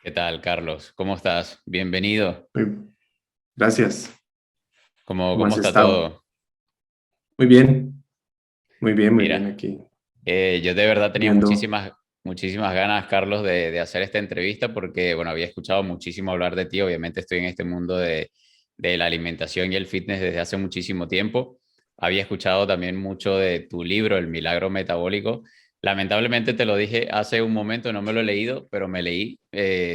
¿Qué tal, Carlos? ¿Cómo estás? Bienvenido. Muy- Gracias. ¿Cómo, ¿Cómo cómo has está estado? todo? Muy bien, muy bien Mira, aquí, yo de verdad tenía viendo. muchísimas ganas, Carlos, de hacer esta entrevista porque, bueno, había escuchado muchísimo hablar de ti. Obviamente estoy en este mundo de la alimentación y el fitness desde hace muchísimo tiempo. Había escuchado también mucho de tu libro, El Milagro Metabólico. Lamentablemente te lo dije hace un momento, no me lo he leído, pero me leí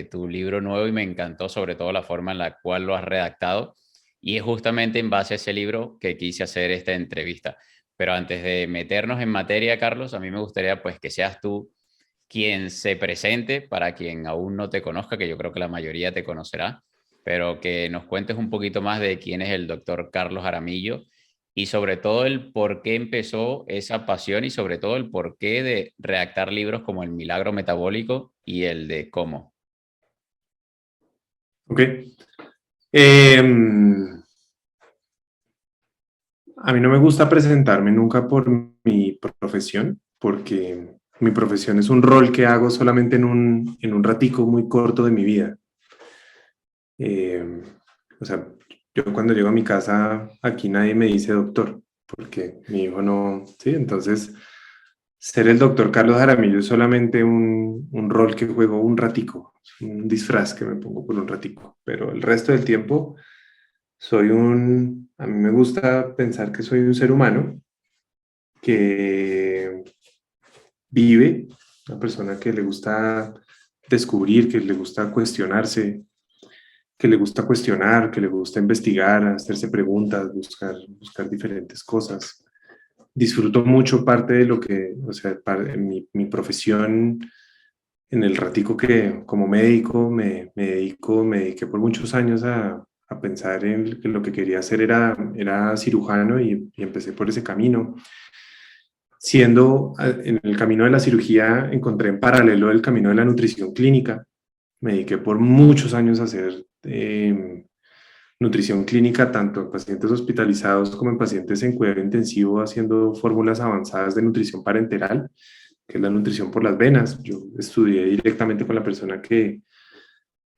tu libro nuevo y me encantó sobre todo la forma en la cual lo has redactado. Y es justamente en base a ese libro que quise hacer esta entrevista. Pero antes de meternos en materia, Carlos, a mí me gustaría pues que seas tú quien se presente para quien aún no te conozca, que yo creo que la mayoría te conocerá, pero que nos cuentes un poquito más de quién es el doctor Carlos Jaramillo y sobre todo el por qué empezó esa pasión y sobre todo el por qué de redactar libros como El Milagro Metabólico y el de Cómo. Ok. Em, a mí no me gusta presentarme nunca por mi profesión, porque mi profesión es un rol que hago solamente en un ratico muy corto de mi vida. Em, o sea, yo cuando llego a mi casa, aquí nadie me dice doctor, porque mi hijo no, sí, entonces ser el doctor Carlos Jaramillo es solamente un rol que juego un ratico, un disfraz que me pongo por un ratico, pero el resto del tiempo a mí me gusta pensar que soy un ser humano que vive, una persona que le gusta descubrir, que le gusta cuestionarse, que le gusta cuestionar, que le gusta investigar, hacerse preguntas, buscar diferentes cosas. Disfruto mucho parte de lo que, o sea, mi profesión en el ratico que como médico me dediqué por muchos años a pensar en que lo que quería hacer era cirujano y empecé por ese camino. Siendo en el camino de la cirugía, encontré en paralelo el camino de la nutrición clínica. Me dediqué por muchos años a hacer nutrición clínica, tanto en pacientes hospitalizados como en pacientes en cuidado intensivo, haciendo fórmulas avanzadas de nutrición parenteral, que es la nutrición por las venas. Yo estudié directamente con la persona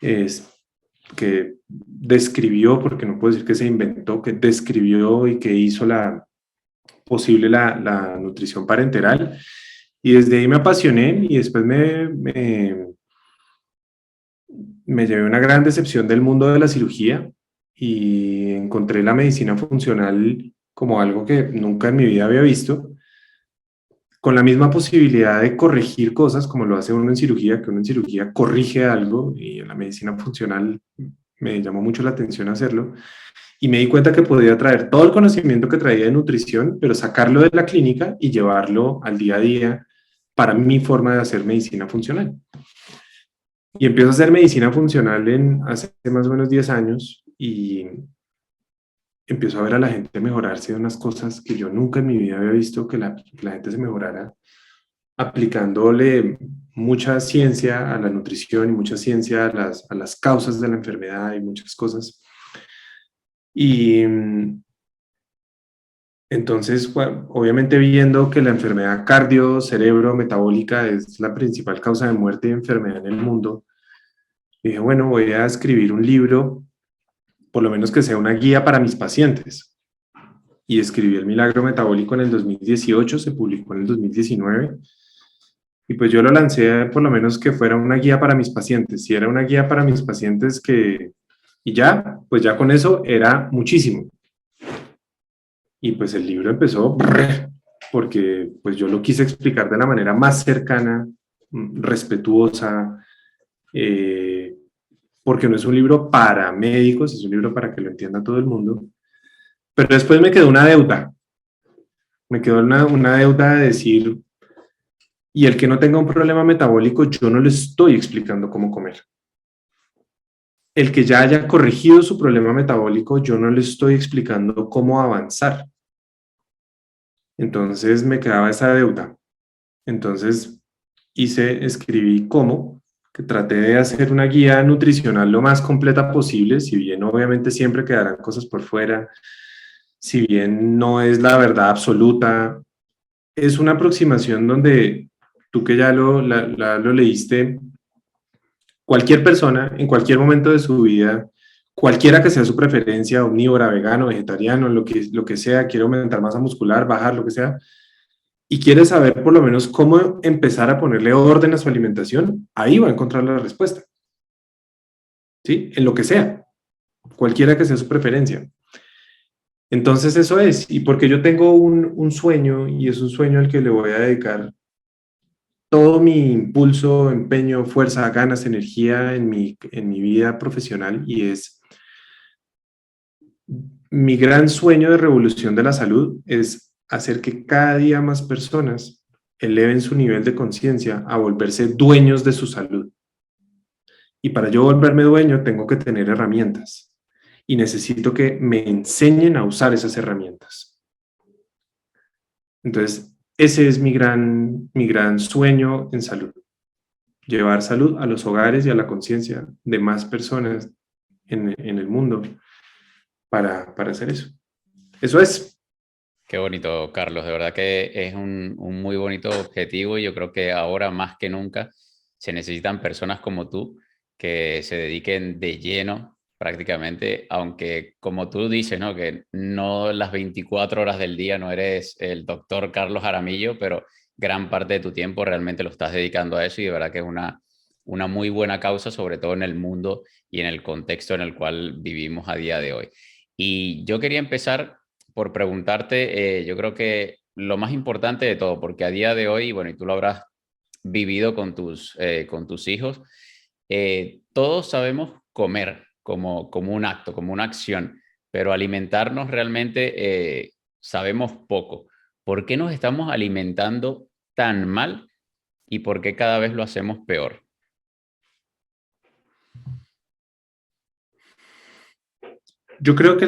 es, que describió, porque no puedo decir que se inventó, que describió y que hizo la nutrición parenteral. Y desde ahí me apasioné y después me llevé una gran decepción del mundo de la cirugía y encontré la medicina funcional como algo que nunca en mi vida había visto, con la misma posibilidad de corregir cosas como lo hace uno en cirugía, que uno en cirugía corrige algo y en la medicina funcional me llamó mucho la atención hacerlo. Y me di cuenta que podía traer todo el conocimiento que traía de nutrición, pero sacarlo de la clínica y llevarlo al día a día para mi forma de hacer medicina funcional. Y empiezo a hacer medicina funcional hace más o menos 10 años y empiezo a ver a la gente mejorarse de unas cosas que yo nunca en mi vida había visto, que la gente se mejorara aplicándole mucha ciencia a la nutrición y mucha ciencia a las causas de la enfermedad y muchas cosas. Y entonces, bueno, obviamente viendo que la enfermedad cardio-cerebro-metabólica es la principal causa de muerte y enfermedad en el mundo, dije, bueno, voy a escribir un libro, por lo menos que sea una guía para mis pacientes. Y escribí El Milagro Metabólico en el 2018, se publicó en el 2019, y pues yo lo lancé por lo menos que fuera una guía para mis pacientes. Si era una guía para mis pacientes y ya, pues ya con eso era muchísimo. Y pues el libro empezó porque pues yo lo quise explicar de la manera más cercana, respetuosa, eh, porque no es un libro para médicos, es un libro para que lo entienda todo el mundo. Pero después me quedó una deuda, me quedó una deuda de decir, y el que no tenga un problema metabólico, yo no le estoy explicando cómo comer. El que ya haya corregido su problema metabólico, yo no le estoy explicando cómo avanzar. Entonces me quedaba esa deuda. Entonces escribí cómo, que traté de hacer una guía nutricional lo más completa posible, si bien obviamente siempre quedarán cosas por fuera, si bien no es la verdad absoluta, es una aproximación donde tú que ya lo leíste, cualquier persona, en cualquier momento de su vida, cualquiera que sea su preferencia, omnívora, vegano, vegetariano, lo que sea, quiere aumentar masa muscular, bajar, lo que sea, y quiere saber por lo menos cómo empezar a ponerle orden a su alimentación, ahí va a encontrar la respuesta, ¿sí? En lo que sea, cualquiera que sea su preferencia. Entonces eso es, y porque yo tengo un sueño, y es un sueño al que le voy a dedicar todo mi impulso, empeño, fuerza, ganas, energía en mi vida profesional, y es mi gran sueño de revolución de la salud es hacer que cada día más personas eleven su nivel de conciencia a volverse dueños de su salud. Y para yo volverme dueño tengo que tener herramientas y necesito que me enseñen a usar esas herramientas. Entonces, ese es mi gran sueño en salud. Llevar salud a los hogares y a la conciencia de más personas en el mundo para hacer eso. Eso es. Qué bonito, Carlos. De verdad que es un muy bonito objetivo y yo creo que ahora más que nunca se necesitan personas como tú que se dediquen de lleno prácticamente, aunque como tú dices, ¿no? Que no las 24 horas del día no eres el doctor Carlos Jaramillo, pero gran parte de tu tiempo realmente lo estás dedicando a eso y de verdad que es una muy buena causa, sobre todo en el mundo y en el contexto en el cual vivimos a día de hoy. Y yo quería empezar por preguntarte, yo creo que lo más importante de todo, porque a día de hoy, bueno, y tú lo habrás vivido con tus hijos, todos sabemos comer como un acto, como una acción, pero alimentarnos realmente sabemos poco. ¿Por qué nos estamos alimentando tan mal y por qué cada vez lo hacemos peor? Yo creo que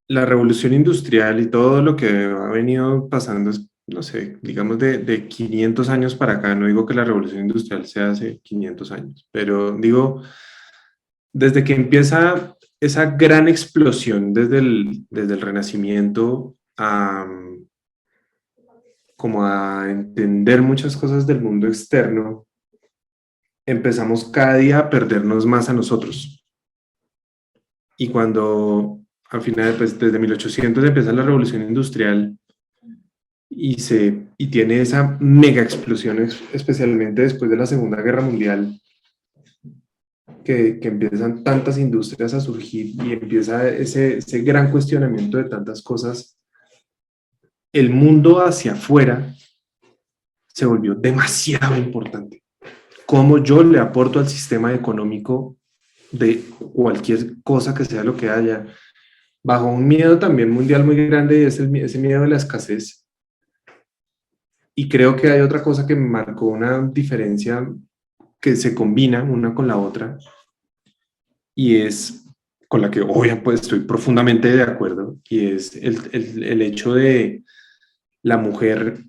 la revolución industrial y todo lo que ha venido pasando es, no sé, digamos de 500 años para acá, no digo que la revolución industrial sea hace 500 años, pero digo, desde que empieza esa gran explosión desde el Renacimiento a, como a entender muchas cosas del mundo externo, empezamos cada día a perdernos más a nosotros. Y cuando al final, pues desde 1800 empieza la revolución industrial y tiene esa mega explosión, especialmente después de la Segunda Guerra Mundial, que empiezan tantas industrias a surgir y empieza ese gran cuestionamiento de tantas cosas, el mundo hacia afuera se volvió demasiado importante. Cómo yo le aporto al sistema económico de cualquier cosa que sea lo que haya, bajo un miedo también mundial muy grande, y es ese miedo de la escasez. Y creo que hay otra cosa que marcó una diferencia que se combina una con la otra, y es con la que hoy pues estoy profundamente de acuerdo, y es el hecho de la mujer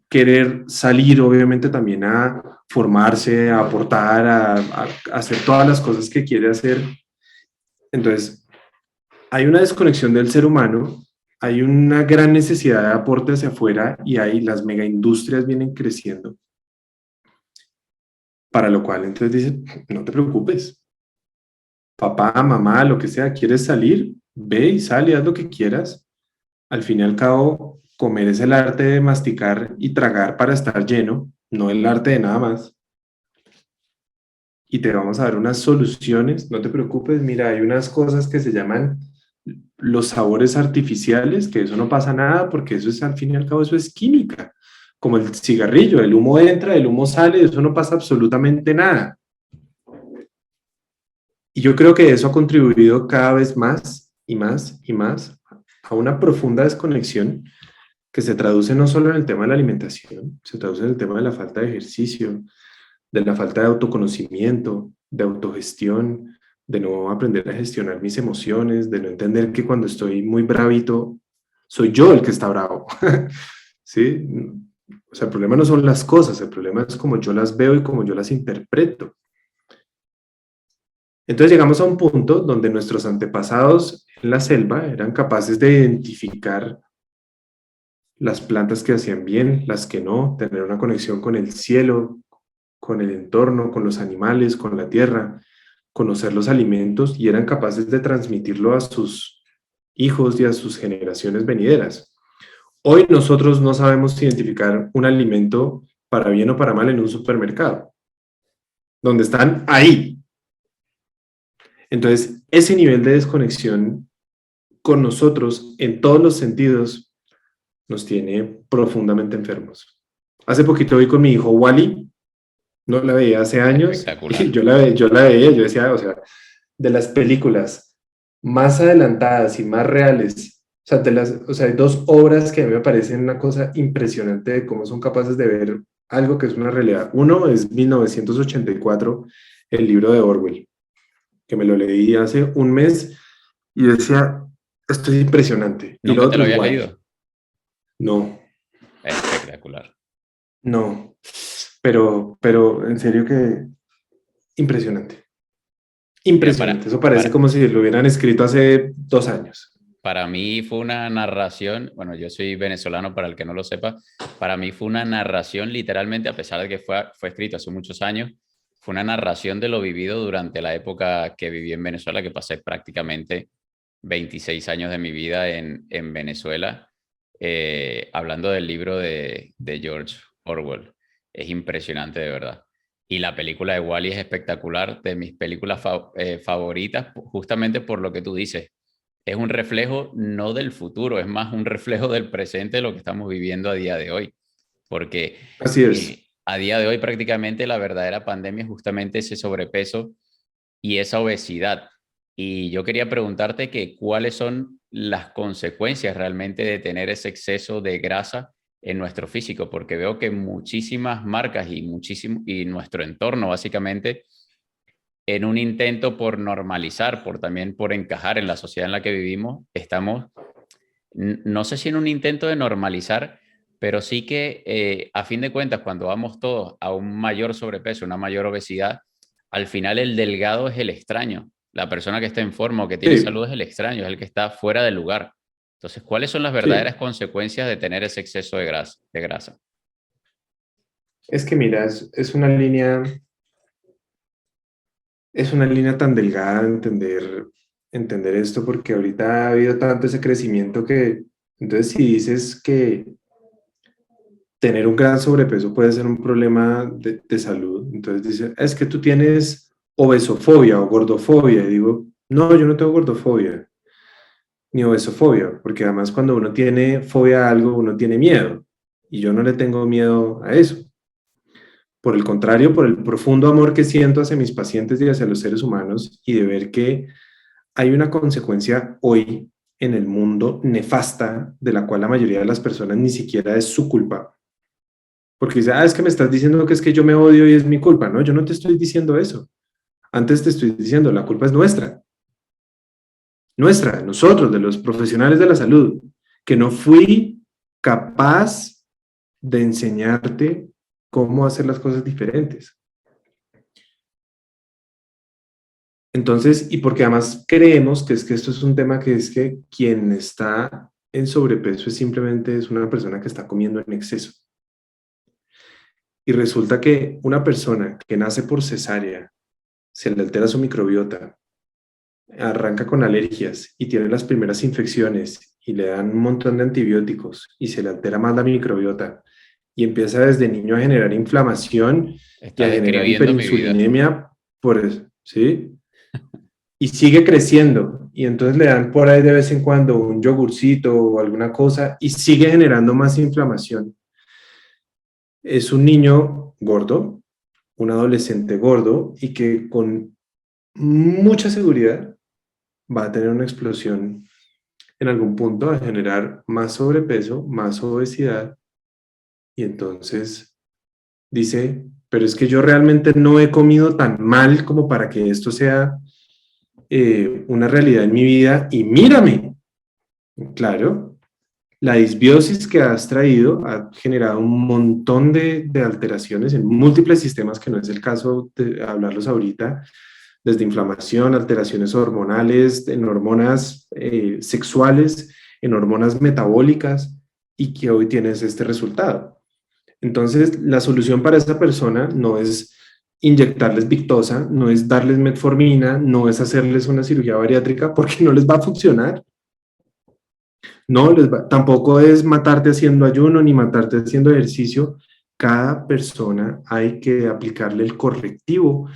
querer salir obviamente también a formarse, a aportar, a hacer todas las cosas que quiere hacer. Entonces, hay una desconexión del ser humano, hay una gran necesidad de aporte hacia afuera y ahí las megaindustrias vienen creciendo. Para lo cual entonces dice, no te preocupes, papá, mamá, lo que sea, quieres salir, ve y sal y haz lo que quieras. Al fin y al cabo, comer es el arte de masticar y tragar para estar lleno, no el arte de nada más. Y te vamos a dar unas soluciones, no te preocupes, mira, hay unas cosas que se llaman los sabores artificiales, que eso no pasa nada porque eso es al fin y al cabo, eso es química, como el cigarrillo, el humo entra, el humo sale, eso no pasa absolutamente nada. Y yo creo que eso ha contribuido cada vez más y más y más a una profunda desconexión que se traduce no solo en el tema de la alimentación, se traduce en el tema de la falta de ejercicio, de la falta de autoconocimiento, de autogestión, de no aprender a gestionar mis emociones, de no entender que cuando estoy muy bravito, soy yo el que está bravo. ¿Sí? O sea, el problema no son las cosas, el problema es como yo las veo y como yo las interpreto. Entonces llegamos a un punto donde nuestros antepasados en la selva eran capaces de identificar las plantas que hacían bien, las que no, tener una conexión con el cielo, con el entorno, con los animales, con la tierra, conocer los alimentos y eran capaces de transmitirlo a sus hijos y a sus generaciones venideras. Hoy nosotros no sabemos identificar un alimento para bien o para mal en un supermercado, donde están ahí. Entonces, ese nivel de desconexión con nosotros en todos los sentidos nos tiene profundamente enfermos. Hace poquito vi con mi hijo Wally, no la veía hace años, y yo la veía, yo decía, o sea, de las películas más adelantadas y más reales, o sea, hay dos obras que a mí me parecen una cosa impresionante de cómo son capaces de ver algo que es una realidad. Uno es 1984, el libro de Orwell, que me lo leí hace un mes y decía, esto es impresionante. Y lo ¿Nunca te otro lo es habías Wall-E. leído? No, Espectacular. no, pero en serio que impresionante. Mira, Impresionante, eso parece como si lo hubieran escrito hace 2 años. para mí fue una narración, bueno, yo soy venezolano para el que no lo sepa, para mí fue una narración literalmente, a pesar de que fue escrito hace muchos años, fue una narración de lo vivido durante la época que viví en Venezuela, que pasé prácticamente 26 años de mi vida en Venezuela, hablando del libro de George Orwell. Es impresionante de verdad. Y la película de Wall-E es espectacular, de mis películas favoritas, justamente por lo que tú dices. Es un reflejo no del futuro, es más un reflejo del presente de lo que estamos viviendo a día de hoy. Porque Así es. a día de hoy prácticamente la verdadera pandemia es justamente ese sobrepeso y esa obesidad. Y yo quería preguntarte que cuáles son las consecuencias realmente de tener ese exceso de grasa en nuestro físico, porque veo que muchísimas marcas y nuestro entorno básicamente en un intento por normalizar, también por encajar en la sociedad en la que vivimos, estamos, no sé si en un intento de normalizar, pero sí que a fin de cuentas, cuando vamos todos a un mayor sobrepeso, una mayor obesidad, al final el delgado es el extraño. La persona que está en forma o que tiene Sí, salud es el extraño, es el que está fuera del lugar. Entonces, ¿cuáles son las verdaderas sí. consecuencias de tener ese exceso de grasa? Es que mira, es una línea tan delgada de entender esto, porque ahorita ha habido tanto ese crecimiento que, entonces si dices que tener un gran sobrepeso puede ser un problema de salud, entonces dices, es que tú tienes obesofobia o gordofobia, y digo, no, yo no tengo gordofobia, ni obesofobia, porque además cuando uno tiene fobia a algo, uno tiene miedo, y yo no le tengo miedo a eso. Por el contrario, por el profundo amor que siento hacia mis pacientes y hacia los seres humanos y de ver que hay una consecuencia hoy en el mundo nefasta de la cual la mayoría de las personas ni siquiera es su culpa. Porque dice, es que me estás diciendo que es que yo me odio y es mi culpa. No, yo no te estoy diciendo eso. Antes te estoy diciendo, la culpa es nuestra, de nosotros, de los profesionales de la salud, que no fui capaz de enseñarte cómo hacer las cosas diferentes. Entonces, y porque además creemos que es que esto es un tema que es que quien está en sobrepeso es simplemente es una persona que está comiendo en exceso. Y resulta que una persona que nace por cesárea, se le altera su microbiota, arranca con alergias y tiene las primeras infecciones y le dan un montón de antibióticos y se le altera más la microbiota y empieza desde niño a generar inflamación y a Estás generar describiendo mi vida. hiperinsulinemia por eso, ¿sí? Y sigue creciendo y entonces le dan por ahí de vez en cuando un yogurcito o alguna cosa y sigue generando más inflamación. Es un niño gordo, un adolescente gordo y que con mucha seguridad va a tener una explosión en algún punto a generar más sobrepeso, más obesidad y entonces dice, pero es que yo realmente no he comido tan mal como para que esto sea una realidad en mi vida y mírame, claro, la disbiosis que has traído ha generado un montón de alteraciones en múltiples sistemas, que no es el caso de hablarlos ahorita, desde inflamación, alteraciones hormonales, en hormonas sexuales, en hormonas metabólicas, y que hoy tienes este resultado. Entonces, la solución para esa persona no es inyectarles Victoza, no es darles metformina, no es hacerles una cirugía bariátrica porque no les va a funcionar. No les va, tampoco es matarte haciendo ayuno ni matarte haciendo ejercicio. Cada persona hay que aplicarle el correctivo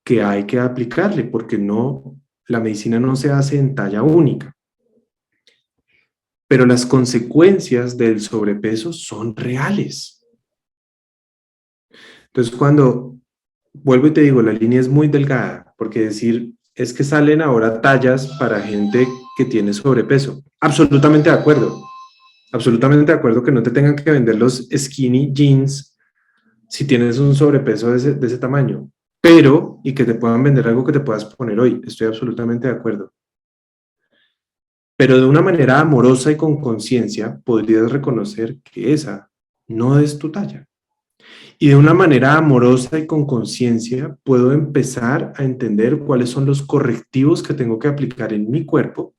que hay que aplicarle porque no, la medicina no se hace en talla única. Pero las consecuencias del sobrepeso son reales. Entonces, cuando vuelvo y te digo, la línea es muy delgada, porque decir es que salen ahora tallas para gente que tiene sobrepeso. Absolutamente de acuerdo que no te tengan que vender los skinny jeans si tienes un sobrepeso de ese tamaño, pero y que te puedan vender algo que te puedas poner hoy. Estoy absolutamente de acuerdo. Pero de una manera amorosa y con conciencia podrías reconocer que esa no es tu talla. Y de una manera amorosa y con conciencia puedo empezar a entender cuáles son los correctivos que tengo que aplicar en mi cuerpo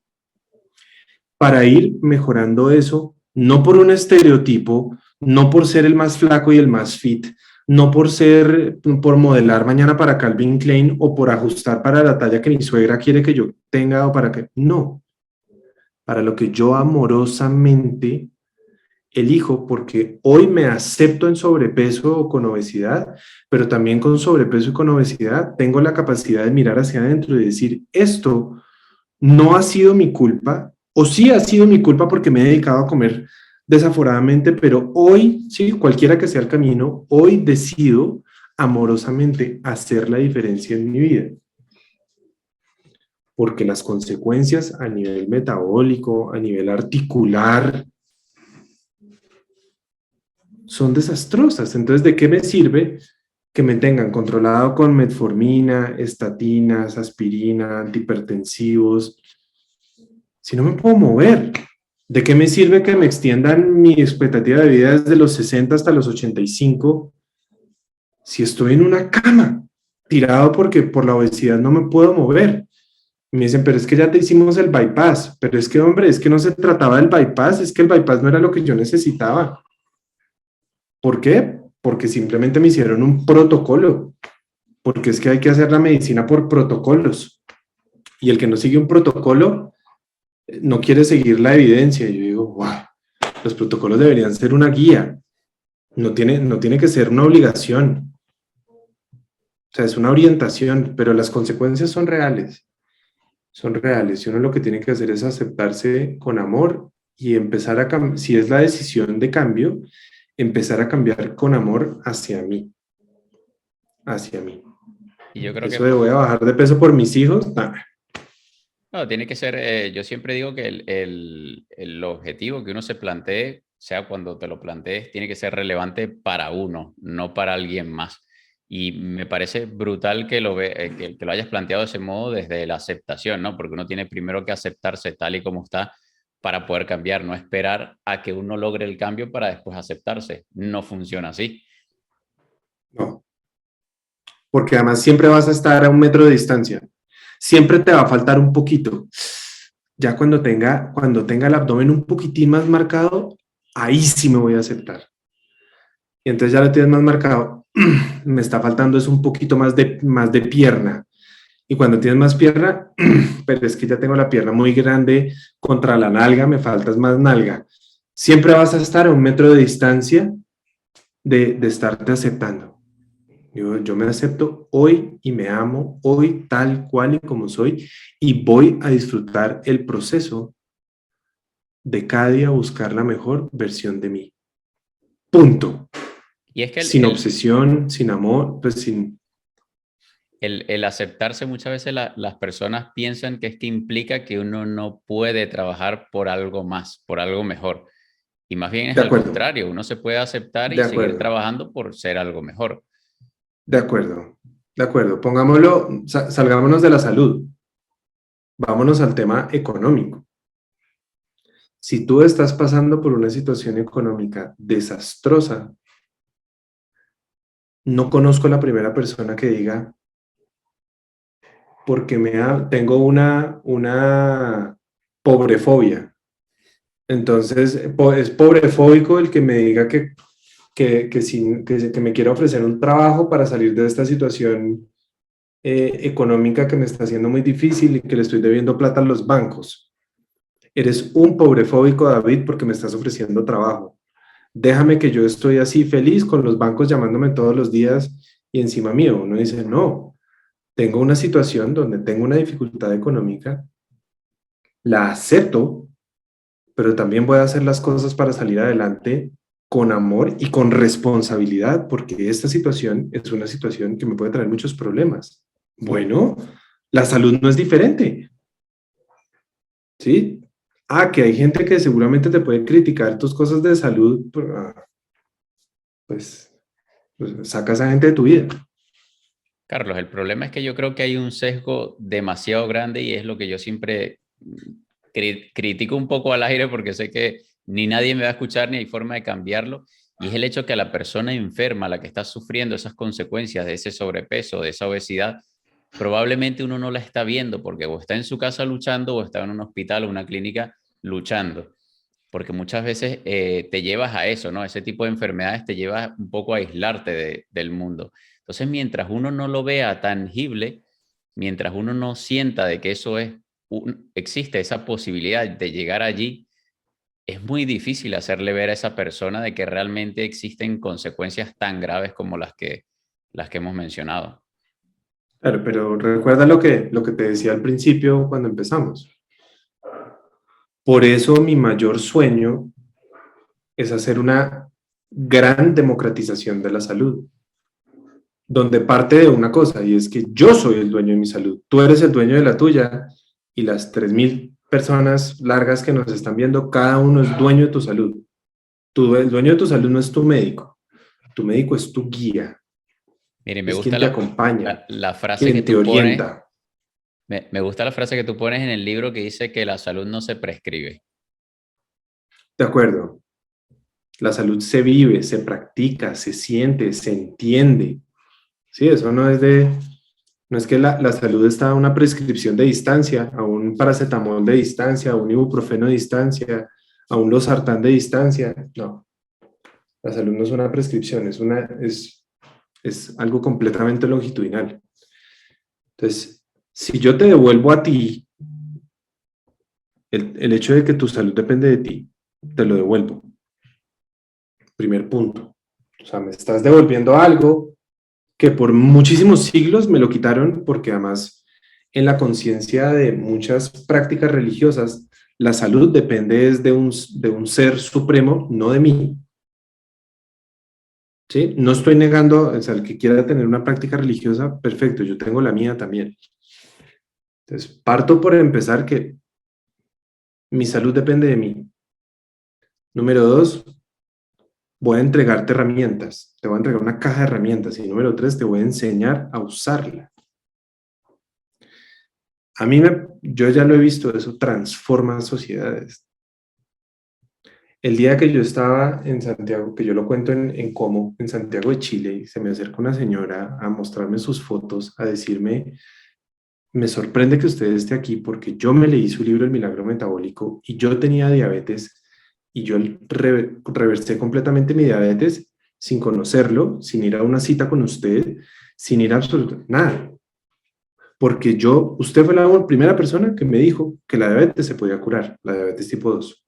para ir mejorando eso, no por un estereotipo, no por ser el más flaco y el más fit, no por modelar mañana para Calvin Klein o por ajustar para la talla que mi suegra quiere que yo tenga o para que, no, para lo que yo amorosamente elijo, porque hoy me acepto en sobrepeso o con obesidad, pero también con sobrepeso y con obesidad tengo la capacidad de mirar hacia adentro y decir, esto no ha sido mi culpa, o sí ha sido mi culpa porque me he dedicado a comer desaforadamente, pero hoy, sí, cualquiera que sea el camino, hoy decido amorosamente hacer la diferencia en mi vida. Porque las consecuencias a nivel metabólico, a nivel articular, son desastrosas. Entonces, ¿de qué me sirve que me tengan controlado con metformina, estatinas, aspirina, antihipertensivos, si no me puedo mover? ¿De qué me sirve que me extiendan mi expectativa de vida desde los 60 hasta los 85 si estoy en una cama, tirado porque por la obesidad no me puedo mover? Y me dicen, pero es que ya te hicimos el bypass. Pero es que, hombre, es que no se trataba del bypass, es que el bypass no era lo que yo necesitaba. ¿Por qué? Porque simplemente me hicieron un protocolo, porque es que hay que hacer la medicina por protocolos. Y el que no sigue un protocolo no quiere seguir la evidencia. Y yo digo, wow, los protocolos deberían ser una guía, no tiene que ser una obligación. O sea, es una orientación, pero las consecuencias son reales. Son reales. Y uno lo que tiene que hacer es aceptarse con amor y empezar a cambiar. Si es la decisión de cambio, empezar a cambiar con amor hacia mí. Hacia mí. Y yo creo Eso de voy a bajar de peso por mis hijos, nah. no, tiene que ser, yo siempre digo que el objetivo que uno se plantee, sea cuando te lo plantees, tiene que ser relevante para uno, no para alguien más. Y me parece brutal que lo hayas planteado de ese modo desde la aceptación, ¿no? Porque uno tiene primero que aceptarse tal y como está para poder cambiar, no esperar a que uno logre el cambio para después aceptarse. No funciona así. No, porque además siempre vas a estar a 1 metro de distancia. Siempre te va a faltar un poquito. Ya cuando tenga el abdomen un poquitín más marcado, ahí sí me voy a aceptar. Y entonces ya lo tienes más marcado. Me está faltando es un poquito más de pierna. Y cuando tienes más pierna, pero es que ya tengo la pierna muy grande contra la nalga, me faltas más nalga. Siempre vas a estar a 1 metro de distancia de estarte aceptando. Yo me acepto hoy y me amo hoy tal cual y como soy y voy a disfrutar el proceso de cada día buscar la mejor versión de mí. Punto. Y es que Sin obsesión, sin amor, pues sin... el aceptarse muchas veces las personas piensan que esto implica que uno no puede trabajar por algo más, por algo mejor. Y más bien es De al acuerdo, contrario, uno se puede aceptar de y seguir acuerdo, trabajando por ser algo mejor. de acuerdo, de acuerdo. Pongámoslo, salgámonos de la salud. Vámonos al tema económico. Si tú estás pasando por una situación económica desastrosa, no conozco la primera persona que diga, porque tengo una pobrefobia. Entonces, es pobrefóbico el que me diga que que me quiera ofrecer un trabajo para salir de esta situación económica que me está haciendo muy difícil y que le estoy debiendo plata a los bancos. Eres un pobrefóbico, David, porque me estás ofreciendo trabajo. Déjame que yo estoy así feliz con los bancos llamándome todos los días y encima mío. Uno dice, no, tengo una situación donde tengo una dificultad económica, la acepto, pero también voy a hacer las cosas para salir adelante con amor y con responsabilidad, porque esta situación es una situación que me puede traer muchos problemas. Bueno, la salud no es diferente, ¿sí? Ah, que hay gente que seguramente te puede criticar tus cosas de salud, pues, pues saca a esa gente de tu vida. Carlos, el problema es que yo creo que hay un sesgo demasiado grande y es lo que yo siempre critico un poco al aire porque sé que ni nadie me va a escuchar ni hay forma de cambiarlo. Y es el hecho que a la persona enferma, la que está sufriendo esas consecuencias de ese sobrepeso, de esa obesidad, probablemente uno no la está viendo porque o está en su casa luchando o está en un hospital o una clínica luchando. Porque muchas veces te llevas a eso, ¿no? Ese tipo de enfermedades te lleva un poco a aislarte del mundo. Entonces, mientras uno no lo vea tangible, mientras uno no sienta de que eso es, existe esa posibilidad de llegar allí, es muy difícil hacerle ver a esa persona de que realmente existen consecuencias tan graves como las que hemos mencionado. Claro, pero recuerda lo que te decía al principio cuando empezamos. Por eso mi mayor sueño es hacer una gran democratización de la salud, donde parte de una cosa, y es que yo soy el dueño de mi salud, tú eres el dueño de la tuya, y las 3.000 personas largas que nos están viendo, cada uno es dueño de tu salud. El dueño de tu salud no es tu médico es tu guía, Mire, me es gusta quien te acompaña, la frase que quien te tú pones, orienta. me gusta la frase que tú pones en el libro que dice que la salud no se prescribe. De acuerdo, la salud se vive, se practica, se siente, se entiende. Sí, eso no es que la salud está a una prescripción de distancia, a un paracetamol de distancia, a un ibuprofeno de distancia, a un losartán de distancia. No, la salud no es una prescripción, es algo completamente longitudinal. Entonces, si yo te devuelvo a ti el hecho de que tu salud depende de ti, te lo devuelvo. Primer punto. O sea, me estás devolviendo algo que por muchísimos siglos me lo quitaron porque además en la conciencia de muchas prácticas religiosas, la salud depende de un ser supremo, no de mí. ¿Sí? No estoy negando, o sea, el que quiera tener una práctica religiosa, perfecto, yo tengo la mía también. Entonces, parto por empezar que mi salud depende de mí. Número dos, voy a entregarte herramientas. Te voy a entregar una caja de herramientas. Y número tres, te voy a enseñar a usarla. Yo ya lo he visto, eso transforma sociedades. El día que yo estaba en Santiago, que yo lo cuento en Como, en Santiago de Chile, y se me acerca una señora a mostrarme sus fotos, a decirme, me sorprende que usted esté aquí porque yo me leí su libro El Milagro Metabólico y yo tenía diabetes y yo reversé completamente mi diabetes sin conocerlo, sin ir a una cita con usted, sin ir a absolutamente nada. Porque usted fue la primera persona que me dijo que la diabetes se podía curar, la diabetes tipo 2.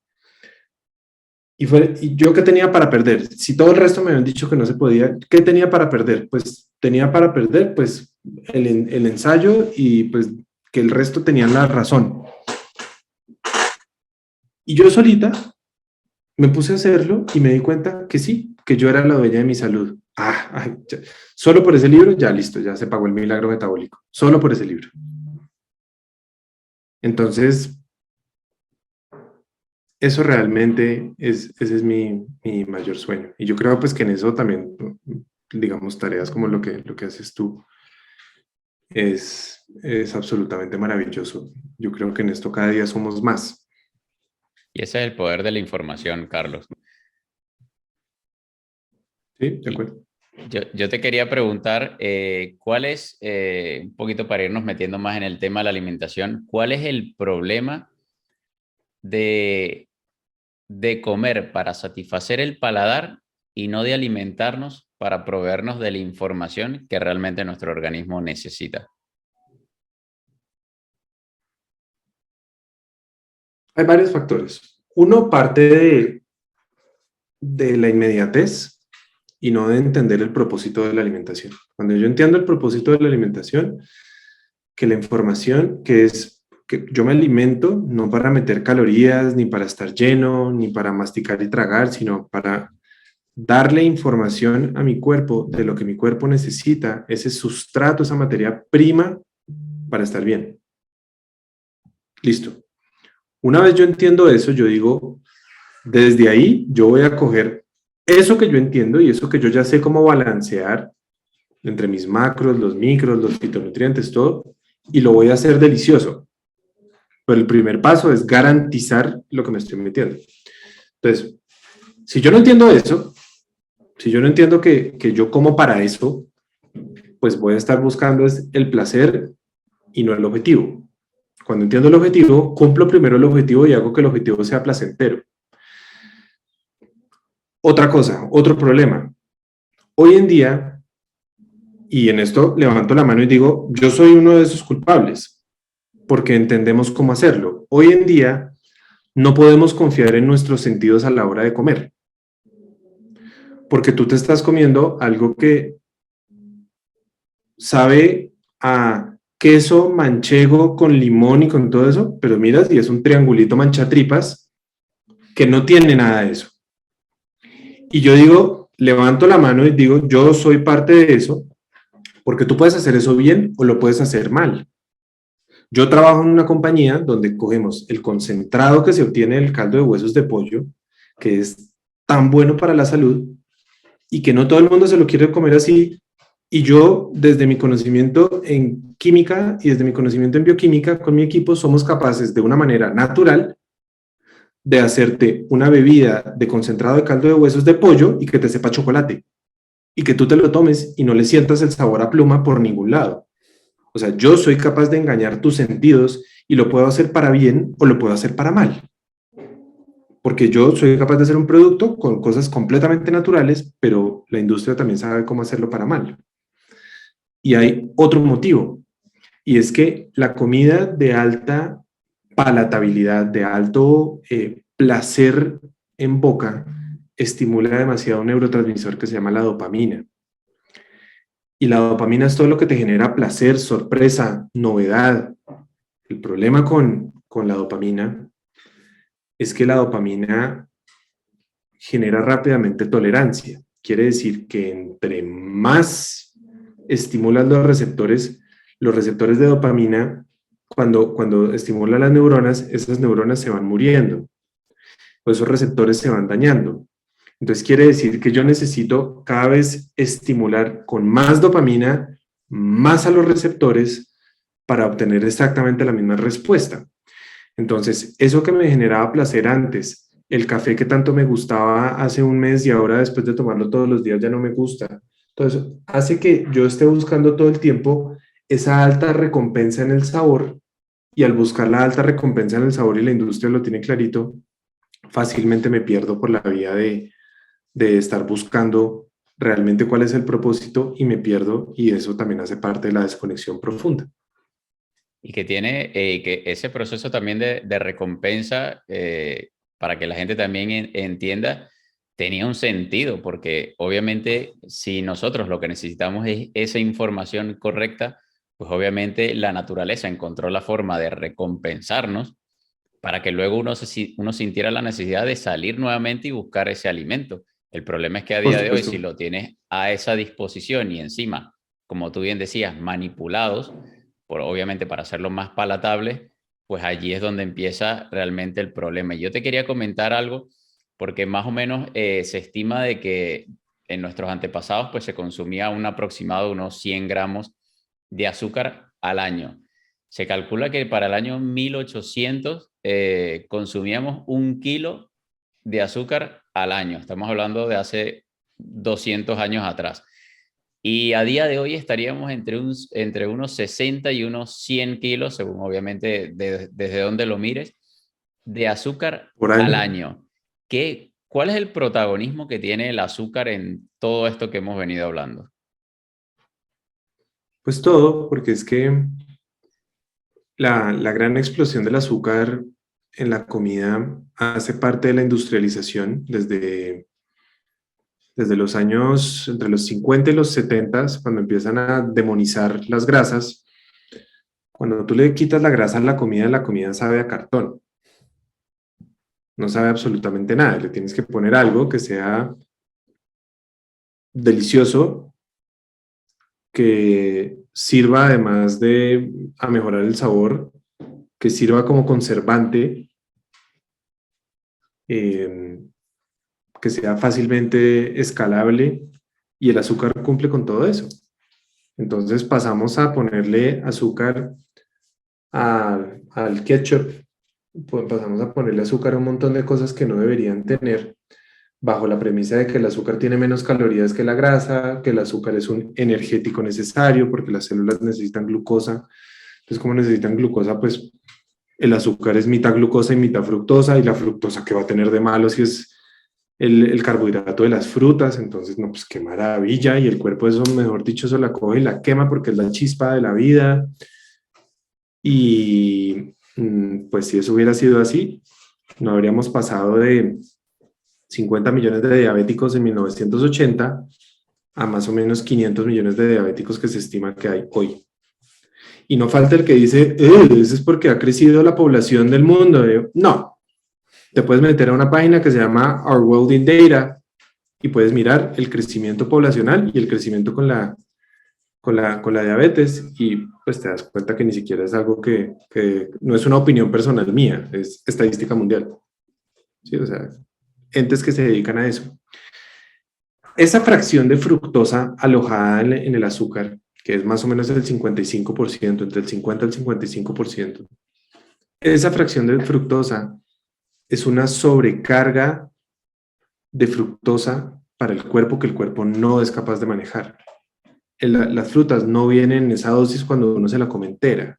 Y yo, ¿qué tenía para perder? Si todo el resto me habían dicho que no se podía, ¿qué tenía para perder? Pues tenía para perder pues el ensayo y pues que el resto tenían la razón. Y yo solita me puse a hacerlo y me di cuenta que sí, que yo era la dueña de mi salud. Solo por ese libro, ya listo, ya se pagó el milagro metabólico. Solo por ese libro. Entonces, eso realmente ese es mi mayor sueño. Y yo creo pues que en eso también, digamos, tareas como lo que haces tú es absolutamente maravilloso. Yo creo que en esto cada día somos más. Y ese es el poder de la información, Carlos. ¿Sí? ¿De Y acuerdo? yo te quería preguntar, ¿cuál es, un poquito para irnos metiendo más en el tema de la alimentación, cuál es el problema de, de comer para satisfacer el paladar y no de alimentarnos para proveernos de la información que realmente nuestro organismo necesita? Hay varios factores. Uno parte de la inmediatez y no de entender el propósito de la alimentación. Cuando yo entiendo el propósito de la alimentación, que la información, que es que yo me alimento no para meter calorías, ni para estar lleno, ni para masticar y tragar, sino para darle información a mi cuerpo de lo que mi cuerpo necesita, ese sustrato, esa materia prima para estar bien. Listo. Una vez yo entiendo eso, yo digo, desde ahí yo voy a coger eso que yo entiendo y eso que yo ya sé cómo balancear entre mis macros, los micros, los fitonutrientes, todo, y lo voy a hacer delicioso. Pero el primer paso es garantizar lo que me estoy metiendo. Entonces, si yo no entiendo eso, si yo no entiendo que yo como para eso, pues voy a estar buscando es el placer y no el objetivo. Cuando entiendo el objetivo, cumplo primero el objetivo y hago que el objetivo sea placentero. Otra cosa, otro problema. Hoy en día, y en esto levanto la mano y digo, yo soy uno de esos culpables, porque entendemos cómo hacerlo. Hoy en día no podemos confiar en nuestros sentidos a la hora de comer, porque tú te estás comiendo algo que sabe a queso manchego con limón y con todo eso, pero miras y es un triangulito manchatripas que no tiene nada de eso. Y yo digo, levanto la mano y digo, yo soy parte de eso, porque tú puedes hacer eso bien o lo puedes hacer mal. Yo trabajo en una compañía donde cogemos el concentrado que se obtiene del caldo de huesos de pollo, que es tan bueno para la salud, y que no todo el mundo se lo quiere comer así. Y yo, desde mi conocimiento en química y desde mi conocimiento en bioquímica, con mi equipo somos capaces de una manera natural de hacerte una bebida de concentrado de caldo de huesos de pollo y que te sepa chocolate y que tú te lo tomes y no le sientas el sabor a pluma por ningún lado. O sea, yo soy capaz de engañar tus sentidos y lo puedo hacer para bien o lo puedo hacer para mal. Porque yo soy capaz de hacer un producto con cosas completamente naturales, pero la industria también sabe cómo hacerlo para mal. Y hay otro motivo, y es que la comida de alta palatabilidad, de alto placer en boca, estimula demasiado un neurotransmisor que se llama la dopamina. Y la dopamina es todo lo que te genera placer, sorpresa, novedad. El problema con la dopamina es que la dopamina genera rápidamente tolerancia. Quiere decir que entre más estimulan los receptores de dopamina, cuando estimulan las neuronas, esas neuronas se van muriendo, o esos receptores se van dañando. Entonces quiere decir que yo necesito cada vez estimular con más dopamina, más a los receptores para obtener exactamente la misma respuesta. Entonces, eso que me generaba placer antes, el café que tanto me gustaba hace un mes y ahora después de tomarlo todos los días ya no me gusta. Entonces, hace que yo esté buscando todo el tiempo esa alta recompensa en el sabor y al buscar la alta recompensa en el sabor y la industria lo tiene clarito, fácilmente me pierdo por la vía de estar buscando realmente cuál es el propósito y me pierdo y eso también hace parte de la desconexión profunda. Y que tiene que ese proceso también de recompensa, para que la gente también entienda, tenía un sentido, porque obviamente si nosotros lo que necesitamos es esa información correcta, pues obviamente la naturaleza encontró la forma de recompensarnos para que luego uno sintiera la necesidad de salir nuevamente y buscar ese alimento. El problema es que a Por día de hoy, supuesto. si lo tienes a esa disposición y encima, como tú bien decías, manipulados, obviamente para hacerlo más palatable, pues allí es donde empieza realmente el problema. Y yo te quería comentar algo, porque más o menos se estima de que en nuestros antepasados pues se consumía un aproximado de unos 100 gramos de azúcar al año. Se calcula que para el año 1800 consumíamos 1 kilo de azúcar al año. Estamos hablando de hace 200 años atrás. Y a día de hoy estaríamos entre unos 60 y unos 100 kilos, según obviamente desde donde lo mires, de azúcar Por al año. año. ¿Qué, ¿cuál es el protagonismo que tiene el azúcar en todo esto que hemos venido hablando? Pues todo, porque es que la gran explosión del azúcar en la comida hace parte de la industrialización desde los años entre los 50 y los 70, cuando empiezan a demonizar las grasas. Cuando tú le quitas la grasa a la comida sabe a cartón, no sabe absolutamente nada. Le tienes que poner algo que sea delicioso, que sirva además de a mejorar el sabor, que sirva como conservante, eh, que sea fácilmente escalable, y el azúcar cumple con todo eso. Entonces pasamos a ponerle azúcar al ketchup, pues pasamos a ponerle azúcar a un montón de cosas que no deberían tener, bajo la premisa de que el azúcar tiene menos calorías que la grasa, que el azúcar es un energético necesario porque las células necesitan glucosa. Entonces, como necesitan glucosa, pues el azúcar es mitad glucosa y mitad fructosa, y la fructosa, que va a tener de malo si es el carbohidrato de las frutas. Entonces, no, pues qué maravilla, y el cuerpo eso, mejor dicho, se la coge y la quema porque es la chispa de la vida. Y pues si eso hubiera sido así, no habríamos pasado de 50 millones de diabéticos en 1980 a más o menos 500 millones de diabéticos que se estima que hay hoy. Y no falta el que dice, eso es porque ha crecido la población del mundo. No, te puedes meter a una página que se llama Our World in Data y puedes mirar el crecimiento poblacional y el crecimiento con la diabetes, y pues te das cuenta que ni siquiera es algo que no es una opinión personal mía, es estadística mundial. ¿Sí? O sea, entes que se dedican a eso. Esa fracción de fructosa alojada en el azúcar, que es más o menos el 55%, entre el 50 y el 55%, esa fracción de fructosa es una sobrecarga de fructosa para el cuerpo que el cuerpo no es capaz de manejar. Las frutas no vienen en esa dosis cuando uno se la come entera,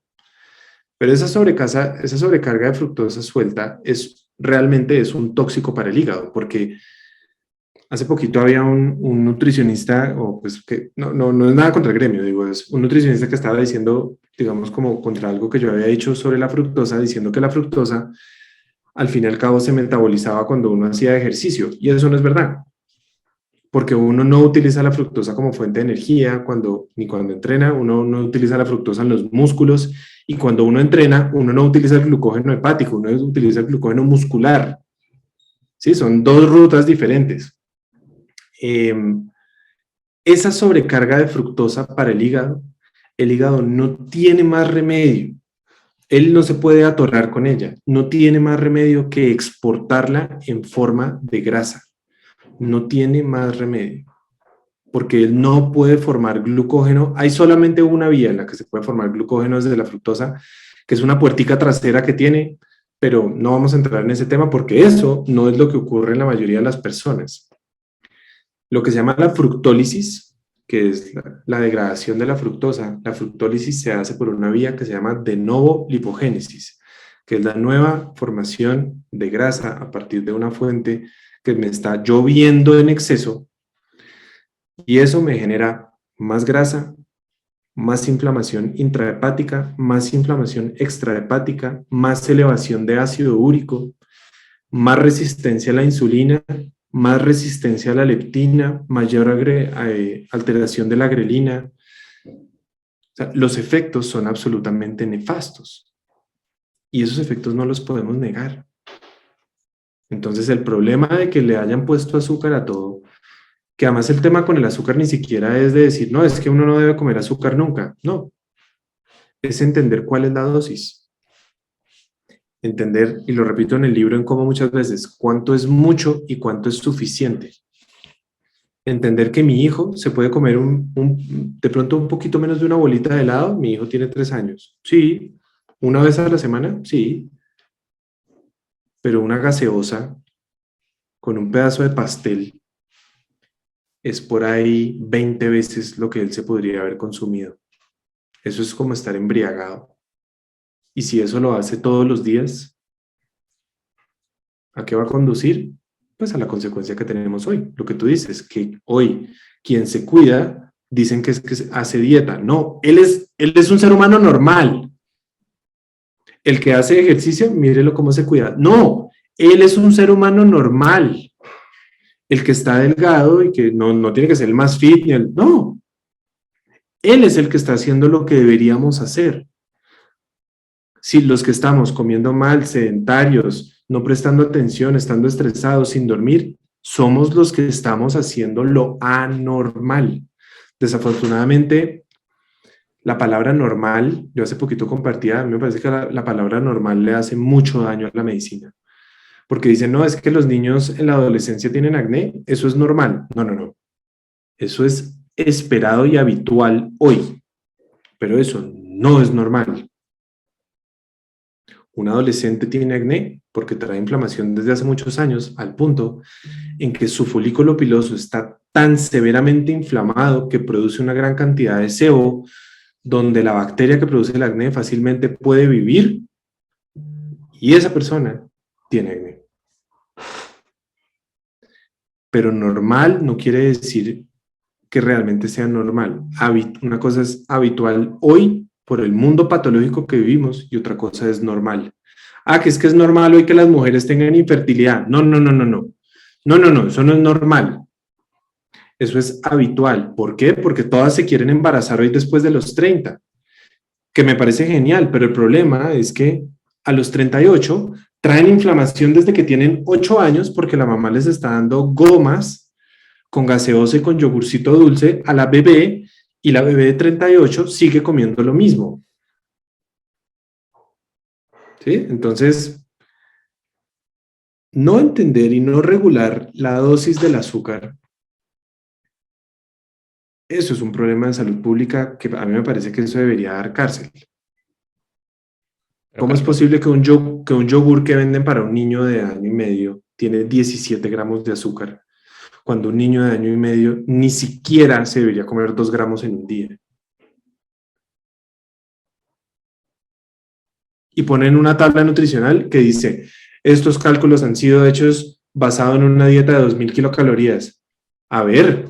pero esa sobrecarga de fructosa suelta realmente es un tóxico para el hígado, porque hace poquito había un nutricionista, o pues que no es nada contra el gremio, digo, es un nutricionista que estaba diciendo, digamos, como contra algo que yo había dicho sobre la fructosa, diciendo que la fructosa al fin y al cabo se metabolizaba cuando uno hacía ejercicio, y eso no es verdad, porque uno no utiliza la fructosa como fuente de energía ni cuando entrena. Uno no utiliza la fructosa en los músculos, y cuando uno entrena, uno no utiliza el glucógeno hepático, uno utiliza el glucógeno muscular. ¿Sí? Son dos rutas diferentes. Eh, esa sobrecarga de fructosa para el hígado no tiene más remedio. Él no se puede atorar con ella, no tiene más remedio que exportarla en forma de grasa. No tiene más remedio, porque él no puede formar glucógeno. Hay solamente una vía en la que se puede formar glucógeno desde la fructosa, que es una puertica trasera que tiene, pero no vamos a entrar en ese tema porque eso no es lo que ocurre en la mayoría de las personas. Lo que se llama la fructólisis, que es la degradación de la fructólisis se hace por una vía que se llama de novo lipogénesis, que es la nueva formación de grasa a partir de una fuente que me está lloviendo en exceso, y eso me genera más grasa, más inflamación intrahepática, más inflamación extrahepática, más elevación de ácido úrico, más resistencia a la insulina, más resistencia a la leptina, mayor alteración de la grelina. O sea, los efectos son absolutamente nefastos, y esos efectos no los podemos negar. Entonces, el problema de que le hayan puesto azúcar a todo, que además el tema con el azúcar ni siquiera es de decir, no, es que uno no debe comer azúcar nunca. No, es entender cuál es la dosis. Entender, y lo repito en el libro en cómo muchas veces, cuánto es mucho y cuánto es suficiente. Entender que mi hijo se puede comer de pronto un poquito menos de una bolita de helado. Mi hijo tiene 3 años. Sí. ¿Una vez a la semana? Sí. Pero una gaseosa con un pedazo de pastel es por ahí 20 veces lo que él se podría haber consumido. Eso es como estar embriagado. Y si eso lo hace todos los días, ¿a qué va a conducir? pues a la consecuencia que tenemos hoy. Lo que tú dices, que hoy quien se cuida, dicen que es que hace dieta. No, él es un ser humano normal. El que hace ejercicio, mírelo cómo se cuida. No, él es un ser humano normal. El que está delgado y que no tiene que ser el más fit, no, él es el que está haciendo lo que deberíamos hacer. Si los que estamos comiendo mal, sedentarios, no prestando atención, estando estresados, sin dormir, somos los que estamos haciendo lo anormal. Desafortunadamente, la palabra normal, yo hace poquito compartía, a mí me parece que la palabra normal le hace mucho daño a la medicina. Porque dicen, no, es que los niños en la adolescencia tienen acné, eso es normal. No, no, no. Eso es esperado y habitual hoy, pero eso no es normal. Un adolescente tiene acné porque trae inflamación desde hace muchos años, al punto en que su folículo piloso está tan severamente inflamado que produce una gran cantidad de sebo, donde la bacteria que produce el acné fácilmente puede vivir y esa persona tiene acné. Pero normal no quiere decir que realmente sea normal. Una cosa es habitual hoy por el mundo patológico que vivimos y otra cosa es normal. Ah, que es normal hoy que las mujeres tengan infertilidad. No, no, no, no, no. No, no, no, eso no es normal. Eso es habitual. ¿Por qué? Porque todas se quieren embarazar hoy después de los 30, que me parece genial, pero el problema es que a los 38 traen inflamación desde que tienen 8 años porque la mamá les está dando gomas con gaseosa y con yogurcito dulce a la bebé y la bebé de 38 sigue comiendo lo mismo. ¿Sí? Entonces, no entender y no regular la dosis del azúcar, eso es un problema de salud pública que a mí me parece que eso debería dar cárcel. Pero ¿Cómo es Carlos, posible que un yogur que venden para un niño de año y medio tiene 17 gramos de azúcar, cuando un niño de año y medio ni siquiera se debería comer 2 gramos en un día? Y ponen una tabla nutricional que dice, estos cálculos han sido hechos basado en una dieta de 2000 kilocalorías. A ver,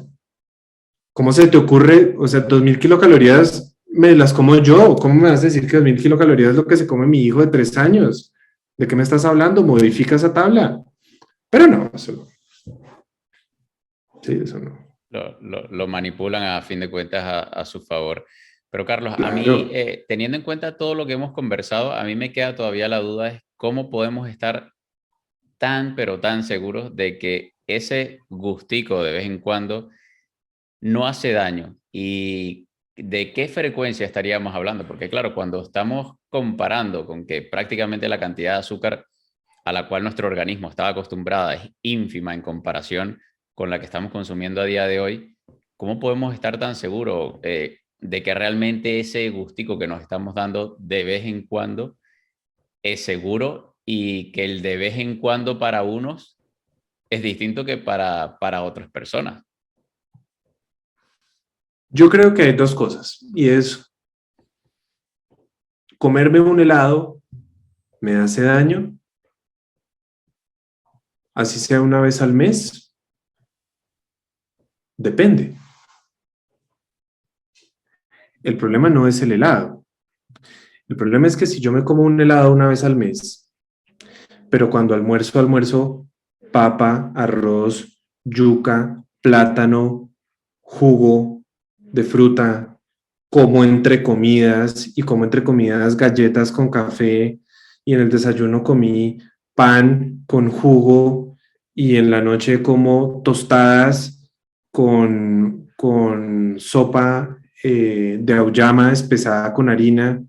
¿cómo se te ocurre? O sea, 2000 kilocalorías me las como yo. ¿Cómo me vas a decir que 2000 kilocalorías es lo que se come mi hijo de 3 años? ¿De qué me estás hablando? Modifica esa tabla. Pero no, eso no. Sí, eso no. lo manipulan a fin de cuentas a su favor. Pero Carlos, a mí, Claro. teniendo en cuenta todo lo que hemos conversado, a mí me queda todavía la duda es cómo podemos estar tan, pero tan seguros de que ese gustico de vez en cuando no hace daño y de qué frecuencia estaríamos hablando, porque claro, cuando estamos comparando con que prácticamente la cantidad de azúcar a la cual nuestro organismo estaba acostumbrada es ínfima en comparación con la que estamos consumiendo a día de hoy, ¿cómo podemos estar tan seguros de que realmente ese gustico que nos estamos dando de vez en cuando es seguro y que el de vez en cuando para unos es distinto que para otras personas? Yo creo que hay dos cosas. Y es comerme un helado me hace daño, así sea una vez al mes. Depende. El problema no es el helado. El problema es que si yo me como un helado una vez al mes, pero cuando almuerzo papa, arroz, yuca, plátano, jugo de fruta, como entre comidas y como entre comidas galletas con café y en el desayuno comí pan con jugo y en la noche como tostadas con sopa de auyama espesada con harina.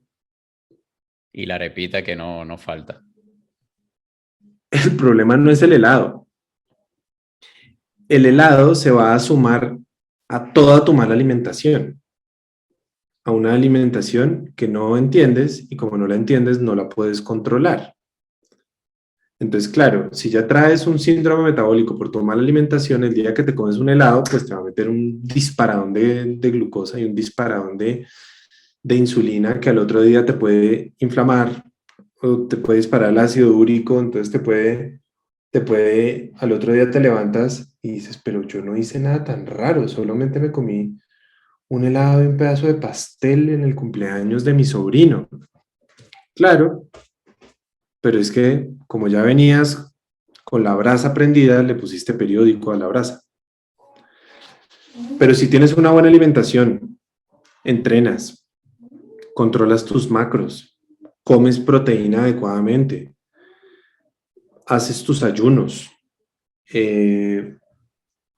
Y la repita que no falta. El problema no es el helado. El helado se va a sumar a toda tu mala alimentación, a una alimentación que no entiendes y como no la entiendes no la puedes controlar. Entonces, claro, si ya traes un síndrome metabólico por tu mala alimentación, el día que te comes un helado, pues te va a meter un disparadón de glucosa y un disparadón de insulina que al otro día te puede inflamar o te puede disparar el ácido úrico, entonces te puede al otro día te levantas y dices, pero yo no hice nada tan raro, solamente me comí un helado y un pedazo de pastel en el cumpleaños de mi sobrino. Claro, pero es que como ya venías con la brasa prendida, le pusiste periódico a la brasa. Pero si tienes una buena alimentación, entrenas, controlas tus macros, comes proteína adecuadamente, haces tus ayunos, eh,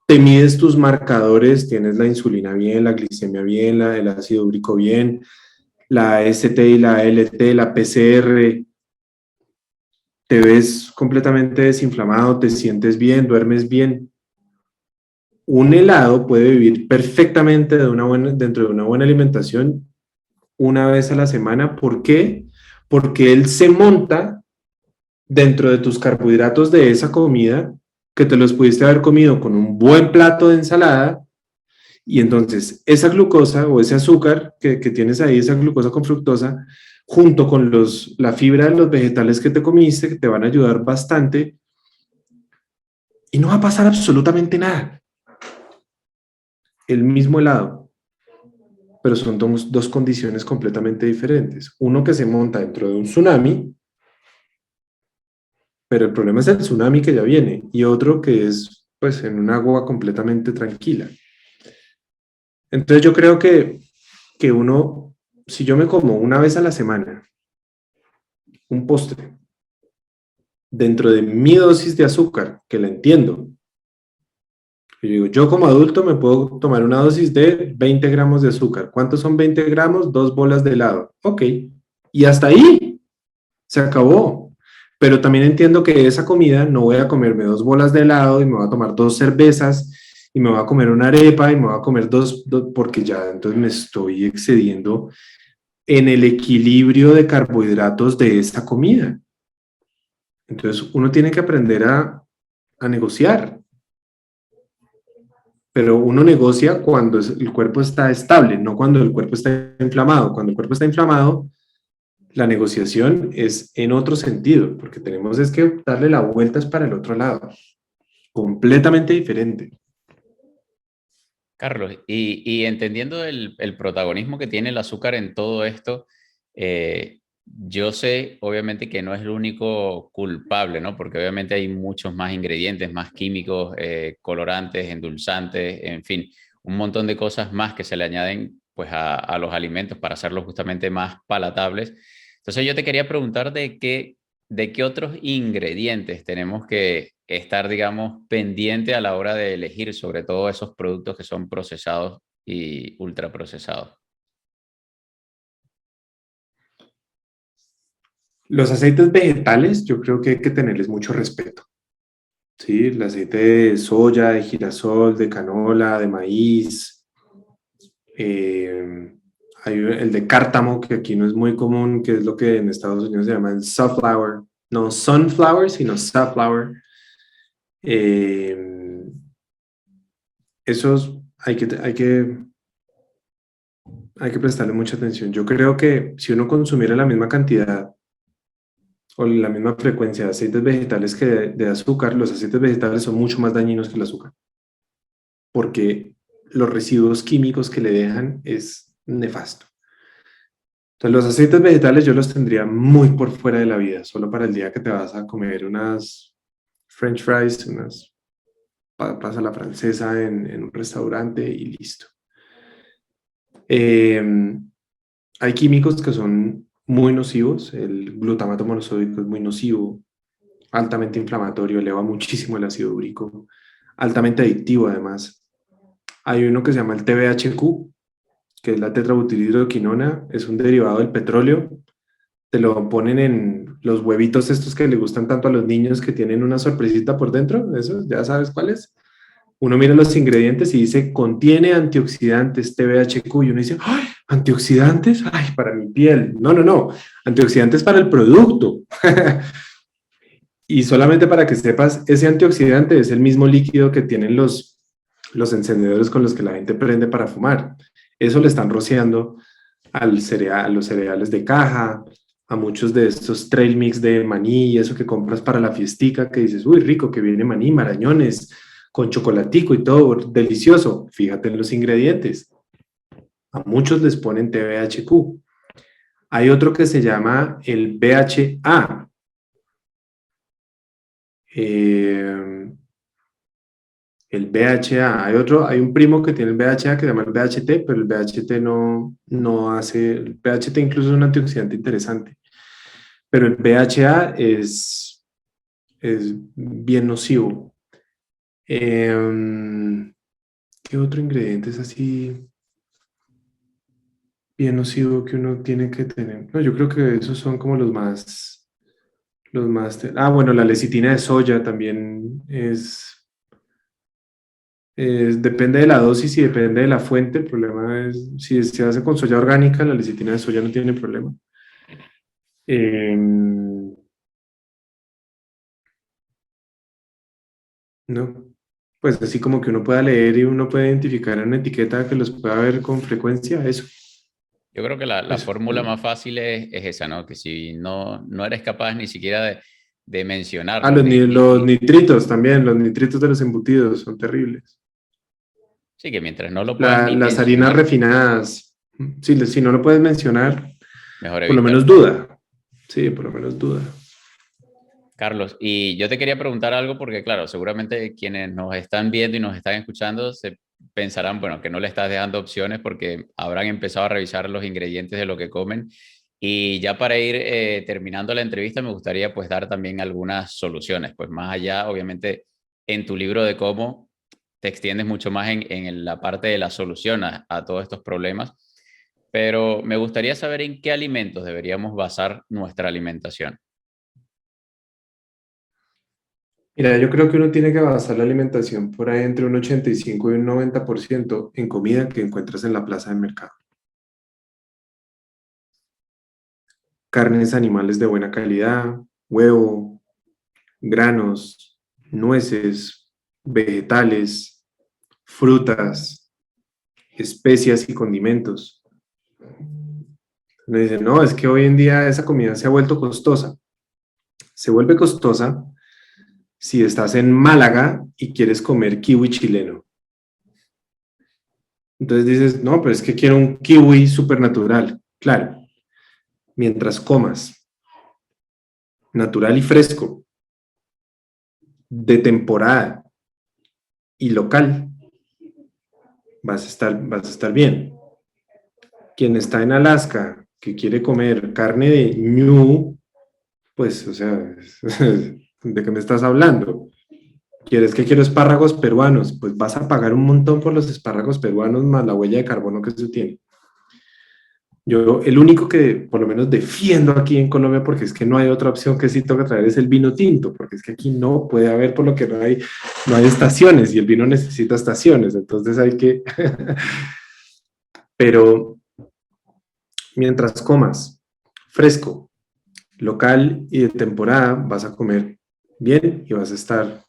te mides tus marcadores, tienes la insulina bien, la glicemia bien, el ácido úrico bien, la ST y la LT, la PCR, te ves completamente desinflamado, te sientes bien, duermes bien. Un helado puede vivir perfectamente dentro de una buena alimentación una vez a la semana. ¿Por qué? Porque él se monta dentro de tus carbohidratos de esa comida que te los pudiste haber comido con un buen plato de ensalada y entonces esa glucosa o ese azúcar que tienes ahí, esa glucosa con fructosa, junto con la fibra de los vegetales que te comiste, que te van a ayudar bastante y no va a pasar absolutamente nada. El mismo helado, pero son dos condiciones completamente diferentes. Uno que se monta dentro de un tsunami, pero el problema es el tsunami que ya viene, y otro que es pues en un agua completamente tranquila. Entonces yo creo que uno, si yo me como una vez a la semana un postre dentro de mi dosis de azúcar, que la entiendo, yo digo, yo como adulto me puedo tomar una dosis de 20 gramos de azúcar. ¿Cuántos son 20 gramos? 2 bolas de helado. Ok. Y hasta ahí se acabó. Pero también entiendo que esa comida no voy a comerme 2 bolas de helado y me voy a tomar 2 cervezas y me voy a comer una arepa y me voy a comer porque ya entonces me estoy excediendo en el equilibrio de carbohidratos de esta comida. Entonces uno tiene que aprender a negociar, pero uno negocia cuando el cuerpo está estable, no cuando el cuerpo está inflamado. Cuando el cuerpo está inflamado, la negociación es en otro sentido, porque tenemos es que darle la vuelta para el otro lado, completamente diferente. Carlos, y entendiendo el protagonismo que tiene el azúcar en todo esto, yo sé obviamente que no es el único culpable, ¿no? Porque obviamente hay muchos más ingredientes, más químicos, colorantes, endulzantes, en fin, un montón de cosas más que se le añaden pues a los alimentos para hacerlos justamente más palatables. Entonces yo te quería preguntar de qué otros ingredientes tenemos que estar, digamos, pendiente a la hora de elegir, sobre todo esos productos que son procesados y ultraprocesados. Los aceites vegetales, yo creo que hay que tenerles mucho respeto. ¿Sí? El aceite de soya, de girasol, de canola, de maíz, eh, hay el de cártamo, que aquí no es muy común, que es lo que en Estados Unidos se llama el safflower. No sunflower, sino safflower. Eh, esos hay que prestarle mucha atención. Yo creo que si uno consumiera la misma cantidad o la misma frecuencia de aceites vegetales que de azúcar, los aceites vegetales son mucho más dañinos que el azúcar, porque los residuos químicos que le dejan es nefasto. Entonces los aceites vegetales yo los tendría muy por fuera de la vida, solo para el día que te vas a comer unas French fries, unas papas a la francesa en un restaurante y listo. Hay químicos que son muy nocivos, el glutamato monosódico es muy nocivo, altamente inflamatorio, eleva muchísimo el ácido úrico, altamente adictivo además. Hay uno que se llama el TBHQ, que es la tetrabutirhidroquinona, es un derivado del petróleo, te lo ponen en los huevitos estos que le gustan tanto a los niños que tienen una sorpresita por dentro, eso ya sabes cuál es. Uno mira los ingredientes y dice, contiene antioxidantes TBHQ, y uno dice, ¡ay, antioxidantes! ¡Ay, para mi piel! No, no, no, antioxidantes para el producto. Y solamente para que sepas, ese antioxidante es el mismo líquido que tienen los encendedores con los que la gente prende para fumar. Eso le están rociando al cereal, a los cereales de caja, a muchos de estos trail mix de maní y eso que compras para la fiestica, que dices, uy, rico, que viene maní, marañones, con chocolatico y todo, delicioso. Fíjate en los ingredientes. A muchos les ponen TBHQ. Hay otro que se llama el BHA. El BHA. Hay un primo que tiene el BHA que se llama el BHT, pero el BHT no hace, el BHT incluso es un antioxidante interesante, pero el BHA es bien nocivo. ¿Qué otro ingrediente es así bien nocivo que uno tiene que tener? No, yo creo que esos son como bueno, la lecitina de soya también depende de la dosis y depende de la fuente. El problema es, si se hace con soya orgánica, la lecitina de soya no tiene problema. No, pues así como que uno pueda leer y uno puede identificar en una etiqueta que los pueda ver con frecuencia, eso. Yo creo que la Eso. fórmula más fácil es esa, ¿no? Que si no eres capaz ni siquiera de Ah, mencionarlos, los nitritos también, los nitritos de los embutidos son terribles. sí, que mientras no lo puedas ni Las harinas mencionar, refinadas, si no lo puedes mencionar, mejor por lo menos evitarlo. duda. Sí, por lo menos duda. Carlos, y yo te quería preguntar algo porque, claro, seguramente quienes nos están viendo y nos están escuchando se pensarán, bueno, que no le estás dejando opciones porque habrán empezado a revisar los ingredientes de lo que comen. Y ya para ir terminando la entrevista, me gustaría pues dar también algunas soluciones, pues más allá, obviamente, en tu libro de cómo te extiendes mucho más en la parte de la solución a todos estos problemas, pero me gustaría saber en qué alimentos deberíamos basar nuestra alimentación. Mira, yo creo que uno tiene que basar la alimentación por ahí entre un 85 y un 90% en comida que encuentras en la plaza de mercado. Carnes animales de buena calidad, huevo, granos, nueces, vegetales, frutas, especias y condimentos. Me dicen, no, es que hoy en día esa comida se ha vuelto costosa. Se vuelve costosa si estás en Málaga y quieres comer kiwi chileno. Entonces dices, no, pero es que quiero un kiwi supernatural. Claro, mientras comas natural y fresco, de temporada y local, vas a estar bien. Quien está en Alaska que quiere comer carne de ñu, pues, o sea, ¿de qué me estás hablando? ¿Quieres que quiero espárragos peruanos? Pues vas a pagar un montón por los espárragos peruanos más la huella de carbono que se tiene. Yo, el único que por lo menos defiendo aquí en Colombia, porque es que no hay otra opción que sí toca traer, es el vino tinto, porque es que aquí no puede haber, por lo que no hay estaciones y el vino necesita estaciones, entonces hay que... Pero mientras comas fresco, local y de temporada, vas a comer bien y vas a estar...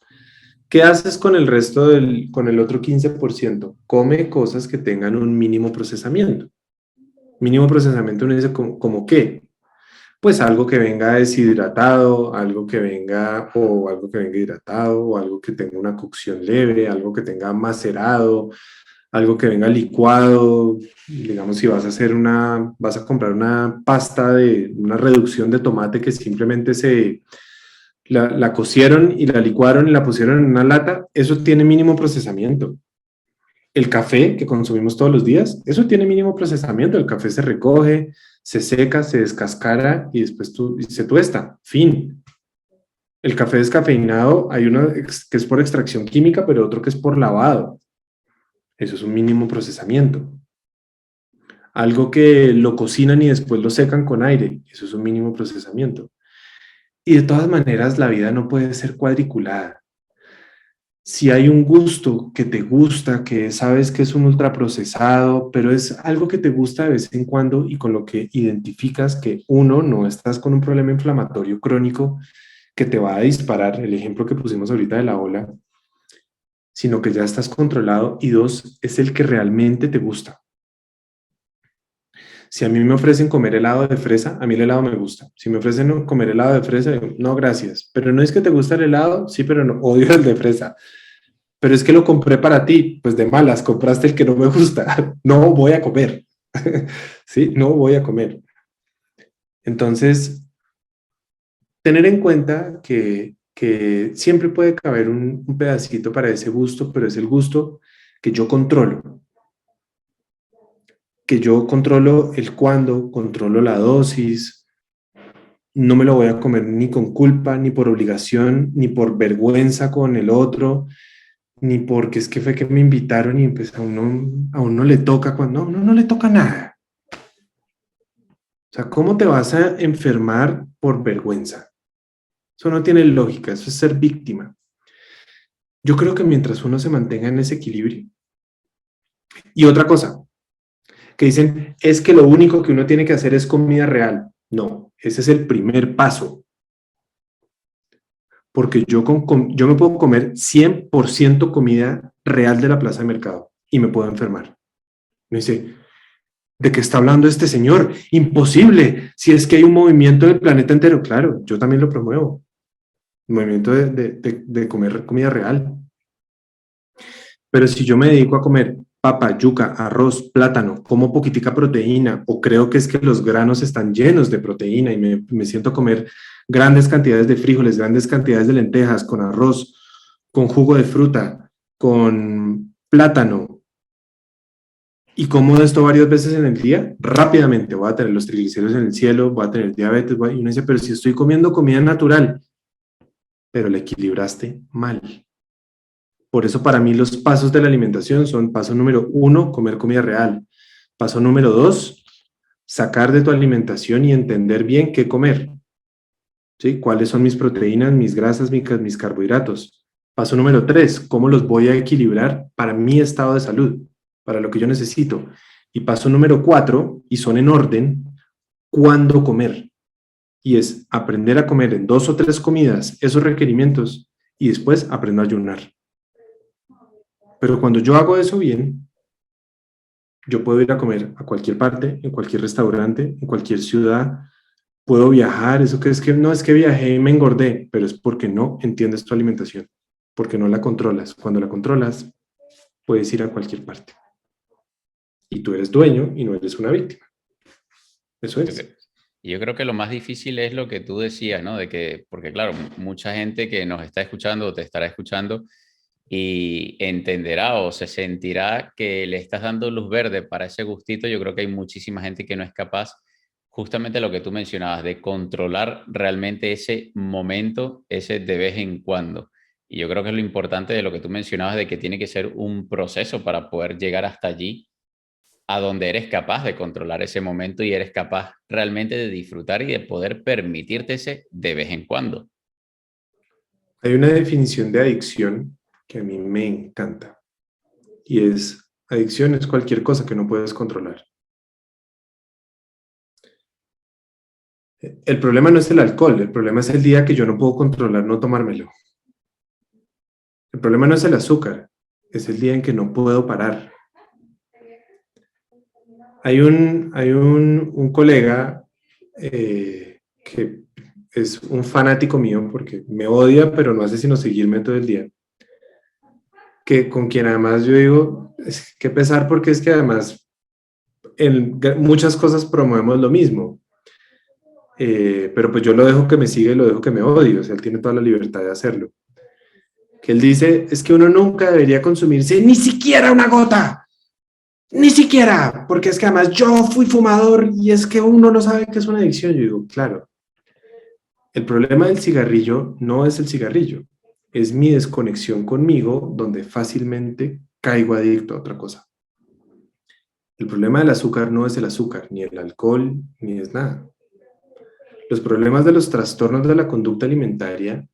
¿Qué haces con el resto con el otro 15%? Come cosas que tengan un mínimo procesamiento. Mínimo procesamiento uno dice, ¿como qué? Pues algo que venga deshidratado, algo que venga hidratado, o algo que tenga una cocción leve, algo que tenga macerado, algo que venga licuado. Digamos, si vas a comprar una pasta de una reducción de tomate que simplemente la cocieron y la licuaron y la pusieron en una lata, eso tiene mínimo procesamiento. El café que consumimos todos los días, eso tiene mínimo procesamiento. El café se recoge, se seca, se descascara y después se tuesta. Fin. El café descafeinado, hay uno que es por extracción química, pero otro que es por lavado. Eso es un mínimo procesamiento. Algo que lo cocinan y después lo secan con aire, eso es un mínimo procesamiento. Y de todas maneras, la vida no puede ser cuadriculada. Si hay un gusto que te gusta, que sabes que es un ultraprocesado, pero es algo que te gusta de vez en cuando y con lo que identificas que uno, no estás con un problema inflamatorio crónico que te va a disparar, el ejemplo que pusimos ahorita de la ola, sino que ya estás controlado y dos, es el que realmente te gusta. Si a mí me ofrecen comer helado de fresa, a mí el helado me gusta. Si me ofrecen comer helado de fresa, digo, no, gracias. Pero no es que te gusta el helado, sí, pero no, odio el de fresa. Pero es que lo compré para ti, pues de malas, compraste el que no me gusta. No voy a comer. Sí, no voy a comer. Entonces, tener en cuenta que siempre puede caber un pedacito para ese gusto, pero es el gusto que yo controlo, que yo controlo el cuándo, controlo la dosis, no me lo voy a comer ni con culpa, ni por obligación, ni por vergüenza con el otro, ni porque es que fue que me invitaron y pues a uno le toca cuando no, no le toca nada. O sea, ¿cómo te vas a enfermar por vergüenza? Eso no tiene lógica, eso es ser víctima. Yo creo que mientras uno se mantenga en ese equilibrio. Y otra cosa, que dicen, es que lo único que uno tiene que hacer es comida real. No, ese es el primer paso. Porque yo me puedo comer 100% comida real de la plaza de mercado y me puedo enfermar. Me dice, ¿de qué está hablando este señor? Imposible, si es que hay un movimiento del planeta entero. Claro, yo también lo promuevo. El movimiento de comer comida real. Pero si yo me dedico a comer papa, yuca, arroz, plátano, como poquitica proteína, o creo que es que los granos están llenos de proteína y me siento a comer grandes cantidades de frijoles, grandes cantidades de lentejas, con arroz, con jugo de fruta, con plátano, y como esto varias veces en el día, rápidamente voy a tener los triglicéridos en el cielo, voy a tener diabetes, y uno dice, pero si estoy comiendo comida natural, pero la equilibraste mal. Por eso para mí los pasos de la alimentación son paso número 1, comer comida real. Paso número 2, sacar de tu alimentación y entender bien qué comer. ¿Sí? ¿Cuáles son mis proteínas, mis grasas, mis carbohidratos? Paso número 3, ¿cómo los voy a equilibrar para mi estado de salud, para lo que yo necesito? Y paso número 4, y son en orden, ¿cuándo comer? Y es aprender a comer en 2 o 3 comidas esos requerimientos y después aprendo a ayunar. Pero cuando yo hago eso bien, yo puedo ir a comer a cualquier parte, en cualquier restaurante, en cualquier ciudad, puedo viajar, eso que es que no es que viajé y me engordé, pero es porque no entiendes tu alimentación, porque no la controlas. Cuando la controlas, puedes ir a cualquier parte. Y tú eres dueño y no eres una víctima. Eso es. Yo creo que lo más difícil es lo que tú decías, ¿no? De que, porque claro, mucha gente que nos está escuchando o te estará escuchando y entenderá o se sentirá que le estás dando luz verde para ese gustito. Yo creo que hay muchísima gente que no es capaz, justamente lo que tú mencionabas, de controlar realmente ese momento, ese de vez en cuando. Y yo creo que es lo importante de lo que tú mencionabas, de que tiene que ser un proceso para poder llegar hasta allí, a donde eres capaz de controlar ese momento y eres capaz realmente de disfrutar y de poder permitirte ese de vez en cuando. Hay una definición de adicción que a mí me encanta y es, adicción es cualquier cosa que no puedes controlar. El problema no es el alcohol, el problema es el día que yo no puedo controlar no tomármelo. El problema no es el azúcar, es el día en que no puedo parar. Hay un colega que es un fanático mío porque me odia, pero no hace sino seguirme todo el día. Que con quien además yo digo, es que pesar porque es que además en muchas cosas promovemos lo mismo. Pero pues yo lo dejo que me siga y lo dejo que me odie, o sea, él tiene toda la libertad de hacerlo. Que él dice, es que uno nunca debería consumirse ni siquiera una gota, ni siquiera, porque es que además yo fui fumador y es que uno no sabe que es una adicción. Yo digo, claro, el problema del cigarrillo no es el cigarrillo, es mi desconexión conmigo donde fácilmente caigo adicto a otra cosa. El problema del azúcar no es el azúcar, ni el alcohol, ni es nada. Los problemas de los trastornos de la conducta alimentaria,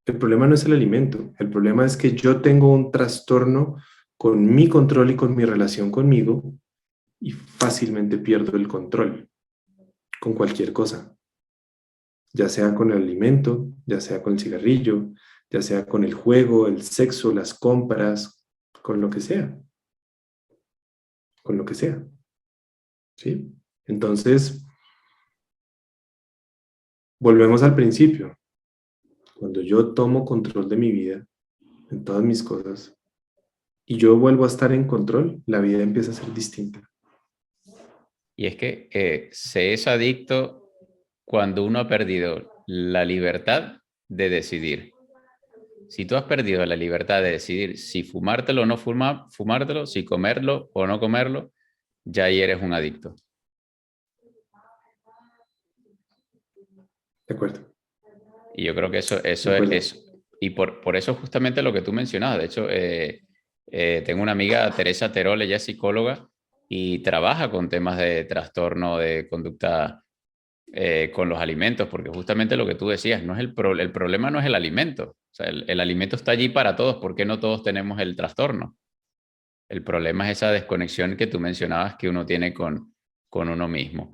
el problema no es el alimento, el problema es que yo tengo un trastorno con mi control y con mi relación conmigo y fácilmente pierdo el control con cualquier cosa, ya sea con el alimento, ya sea con el cigarrillo, ya sea con el juego, el sexo, las compras, con lo que sea, con lo que sea, ¿sí? Entonces, volvemos al principio. Cuando yo tomo control de mi vida, en todas mis cosas, y yo vuelvo a estar en control, la vida empieza a ser distinta. Y es que se es adicto cuando uno ha perdido la libertad de decidir. Si tú has perdido la libertad de decidir si fumártelo o no fumártelo, si comerlo o no comerlo, ya ahí eres un adicto. ¿De acuerdo? Y yo creo que eso, De eso acuerdo. es, y por eso justamente lo que tú mencionabas. De hecho, tengo una amiga, Teresa Terol, ella es psicóloga y trabaja con temas de trastorno de conducta con los alimentos, porque justamente lo que tú decías, no es el problema no es el alimento. O sea, el alimento está allí para todos, ¿por qué no todos tenemos el trastorno? El problema es esa desconexión que tú mencionabas que uno tiene con uno mismo.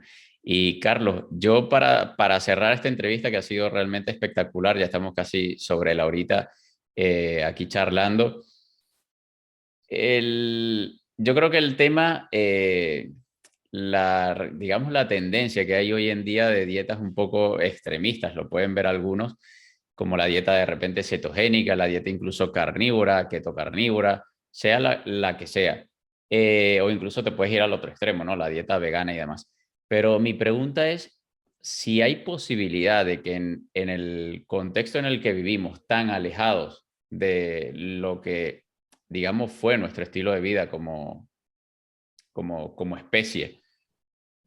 Y Carlos, yo para cerrar esta entrevista que ha sido realmente espectacular, ya estamos casi sobre la horita aquí charlando, yo creo que el tema, digamos, la tendencia que hay hoy en día de dietas un poco extremistas, lo pueden ver algunos, como la dieta de repente cetogénica, la dieta incluso carnívora, ketocarnívora, sea la que sea. O incluso te puedes ir al otro extremo, ¿no? La dieta vegana y demás. Pero mi pregunta es si hay posibilidad de que en el contexto en el que vivimos, tan alejados de lo que, digamos, fue nuestro estilo de vida como especie,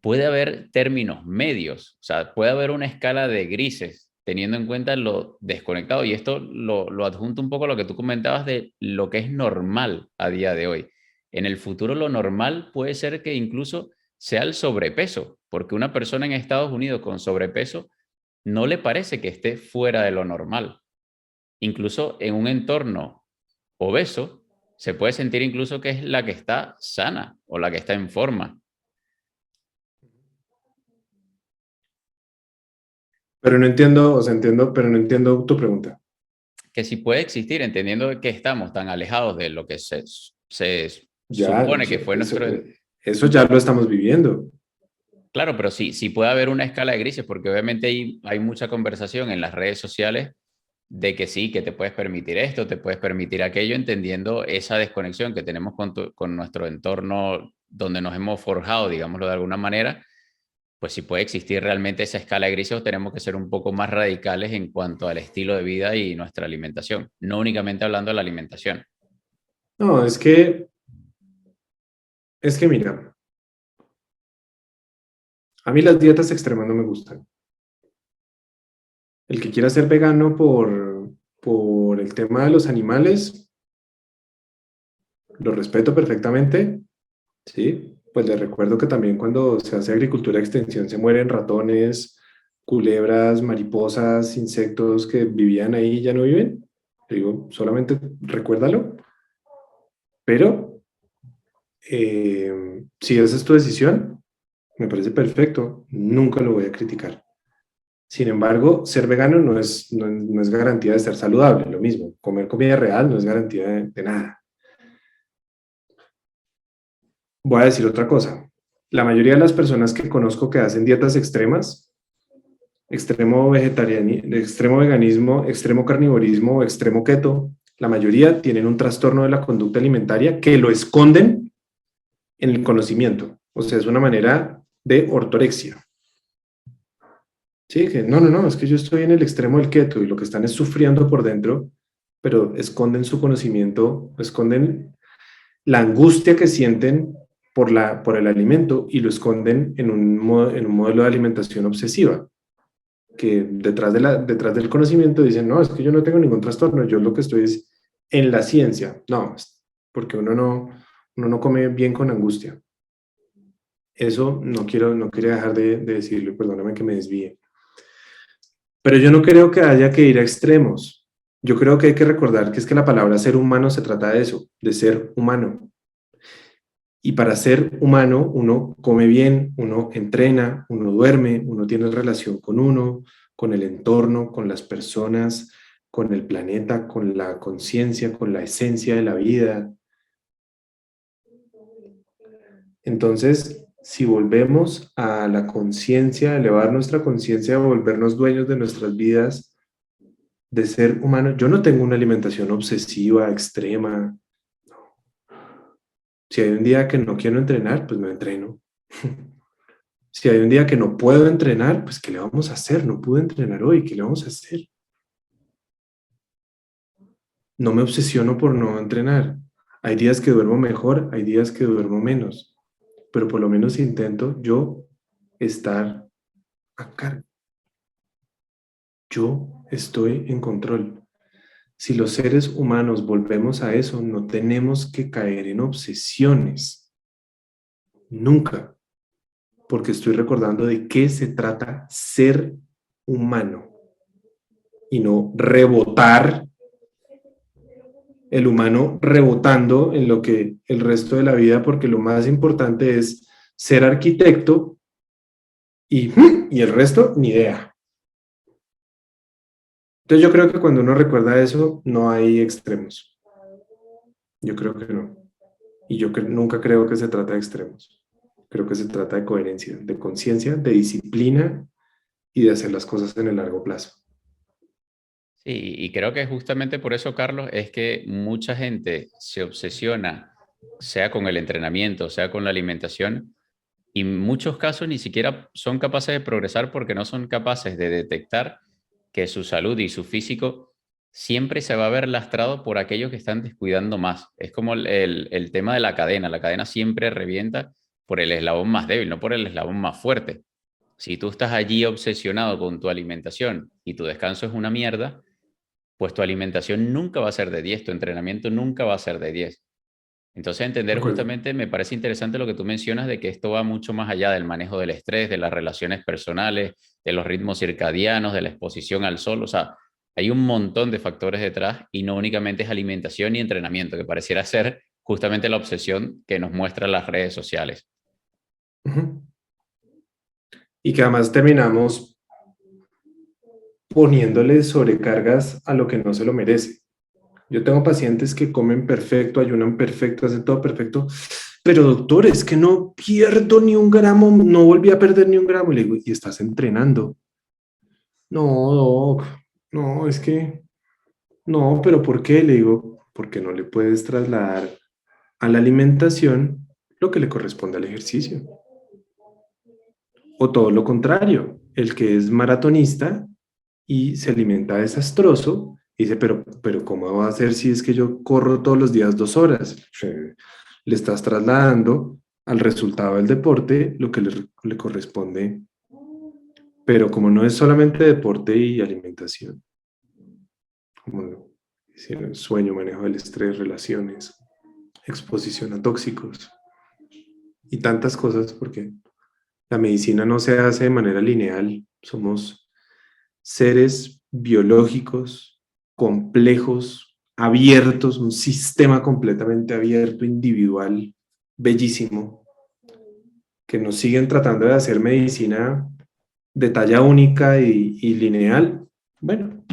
puede haber términos medios, o sea, puede haber una escala de grises teniendo en cuenta lo desconectado. Y esto lo adjunto un poco a lo que tú comentabas de lo que es normal a día de hoy. En el futuro lo normal puede ser que incluso sea el sobrepeso, porque una persona en Estados Unidos con sobrepeso no le parece que esté fuera de lo normal. Incluso en un entorno obeso, se puede sentir incluso que es la que está sana o la que está en forma. Pero no entiendo, o sea, entiendo, pero no entiendo tu pregunta. Que si puede existir, entendiendo que estamos tan alejados de lo que se Ya, supone que fue eso, nuestro... eso ya lo estamos viviendo. Claro, pero sí puede haber una escala de grises, porque obviamente hay mucha conversación en las redes sociales de que sí, que te puedes permitir esto, te puedes permitir aquello, entendiendo esa desconexión que tenemos con nuestro entorno donde nos hemos forjado, digámoslo de alguna manera. Pues si puede existir realmente esa escala de grises, tenemos que ser un poco más radicales en cuanto al estilo de vida y nuestra alimentación, no únicamente hablando de la alimentación. No, es que mira, a mí las dietas extremas no me gustan. El que quiera ser vegano por el tema de los animales, lo respeto perfectamente, ¿sí? Pues les recuerdo que también cuando se hace agricultura de extensión se mueren ratones, culebras, mariposas, insectos que vivían ahí y ya no viven. Le digo, solamente recuérdalo, pero si esa es tu decisión, me parece perfecto, nunca lo voy a criticar. Sin embargo, ser vegano no es garantía de ser saludable, lo mismo, comer comida real no es garantía de nada. Voy a decir otra cosa. La mayoría de las personas que conozco que hacen dietas extremas, extremo vegetarianismo, extremo veganismo, extremo carnivorismo o extremo keto, la mayoría tienen un trastorno de la conducta alimentaria que lo esconden en el conocimiento. O sea, es una manera de ortorexia. Sí, que no, es que yo estoy en el extremo del keto y lo que están es sufriendo por dentro, pero esconden su conocimiento, esconden la angustia que sienten por el alimento y lo esconden en un modelo de alimentación obsesiva, que detrás del conocimiento dicen, no, es que yo no tengo ningún trastorno, yo lo que estoy es en la ciencia. No, porque uno no come bien con angustia. Eso no quería dejar de decirlo, perdóname que me desvíe. Pero yo no creo que haya que ir a extremos. Yo creo que hay que recordar que es que la palabra ser humano se trata de eso, de ser humano. Y para ser humano, uno come bien, uno entrena, uno duerme, uno tiene relación con uno, con el entorno, con las personas, con el planeta, con la conciencia, con la esencia de la vida. Entonces, si volvemos a la conciencia, elevar nuestra conciencia, volvernos dueños de nuestras vidas, de ser humano. Yo no tengo una alimentación obsesiva, extrema. Si hay un día que no quiero entrenar, pues no entreno. Si hay un día que no puedo entrenar, pues ¿qué le vamos a hacer? No pude entrenar hoy, ¿qué le vamos a hacer? No me obsesiono por no entrenar. Hay días que duermo mejor, hay días que duermo menos, pero por lo menos intento yo estar a cargo. Yo estoy en control. Si los seres humanos volvemos a eso, no tenemos que caer en obsesiones. Nunca. Porque estoy recordando de qué se trata ser humano y no rebotar, el humano rebotando en lo que el resto de la vida, porque lo más importante es ser arquitecto y el resto ni idea. Entonces yo creo que cuando uno recuerda eso, no hay extremos. Yo creo que no. Y yo nunca creo que se trata de extremos. Creo que se trata de coherencia, de conciencia, de disciplina y de hacer las cosas en el largo plazo. Sí, y creo que justamente por eso, Carlos, es que mucha gente se obsesiona, sea con el entrenamiento, sea con la alimentación, y en muchos casos ni siquiera son capaces de progresar porque no son capaces de detectar que su salud y su físico siempre se va a ver lastrado por aquellos que están descuidando más. Es como el tema de la cadena siempre revienta por el eslabón más débil, no por el eslabón más fuerte. Si tú estás allí obsesionado con tu alimentación y tu descanso es una mierda, pues tu alimentación nunca va a ser de 10, tu entrenamiento nunca va a ser de 10. Entonces, De entender acuerdo. justamente, me parece interesante lo que tú mencionas de que esto va mucho más allá del manejo del estrés, de las relaciones personales, de los ritmos circadianos, de la exposición al sol. O sea, hay un montón de factores detrás y no únicamente es alimentación y entrenamiento, que pareciera ser justamente la obsesión que nos muestran las redes sociales. Uh-huh. Y que además terminamos poniéndole sobrecargas a lo que no se lo merece. Yo tengo pacientes que comen perfecto, ayunan perfecto, hacen todo perfecto, pero doctor, es que no pierdo ni un gramo, no volví a perder ni un gramo. Y le digo, ¿y estás entrenando? No, doc, no, es que, no, pero ¿por qué? Le digo, porque no le puedes trasladar a la alimentación lo que le corresponde al ejercicio. O todo lo contrario, el que es maratonista y se alimenta desastroso, dice, pero ¿cómo va a hacer si es que yo corro todos los días 2 horas? Le estás trasladando al resultado del deporte lo que le corresponde, pero como no es solamente deporte y alimentación, como decir, sueño, manejo del estrés, relaciones, exposición a tóxicos y tantas cosas, porque la medicina no se hace de manera lineal, somos seres biológicos, complejos, abiertos, un sistema completamente abierto, individual, bellísimo, que nos siguen tratando de hacer medicina de talla única y lineal. Bueno,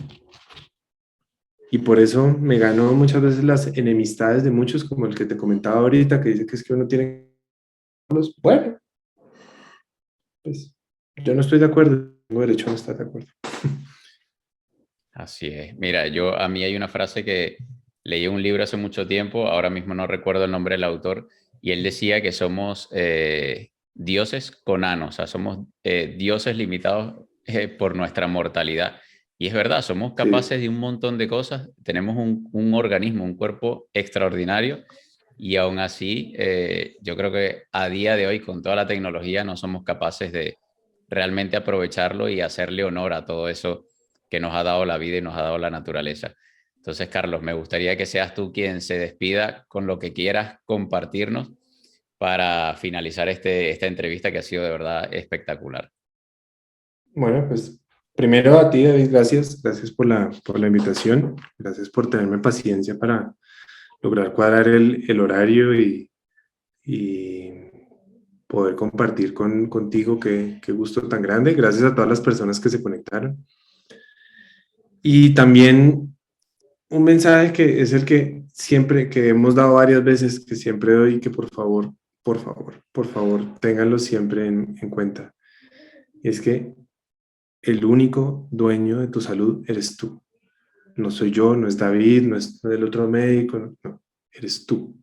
y por eso me gano muchas veces las enemistades de muchos, como el que te comentaba ahorita, que dice que es que uno tiene los... Bueno, pues yo no estoy de acuerdo, tengo derecho a no estar de acuerdo. Así es. Mira, a mí hay una frase que leí en un libro hace mucho tiempo, ahora mismo no recuerdo el nombre del autor, y él decía que somos dioses con ano, o sea, somos dioses limitados por nuestra mortalidad. Y es verdad, somos Sí, capaces de un montón de cosas, tenemos un organismo, un cuerpo extraordinario, y aún así, yo creo que a día de hoy, con toda la tecnología, no somos capaces de realmente aprovecharlo y hacerle honor a todo eso que nos ha dado la vida y nos ha dado la naturaleza. Entonces, Carlos, me gustaría que seas tú quien se despida con lo que quieras compartirnos para finalizar esta entrevista que ha sido de verdad espectacular. bueno, pues primero a ti, David, gracias, gracias por la invitación, gracias por tenerme paciencia para lograr cuadrar el horario y poder compartir contigo, qué gusto tan grande, gracias a todas las personas que se conectaron. Y también un mensaje que es el que siempre, que hemos dado varias veces, que siempre doy, que por favor por favor, ténganlo siempre en cuenta. Es que el único dueño de tu salud eres tú. No soy yo, no es David, no es el otro médico, no, eres tú.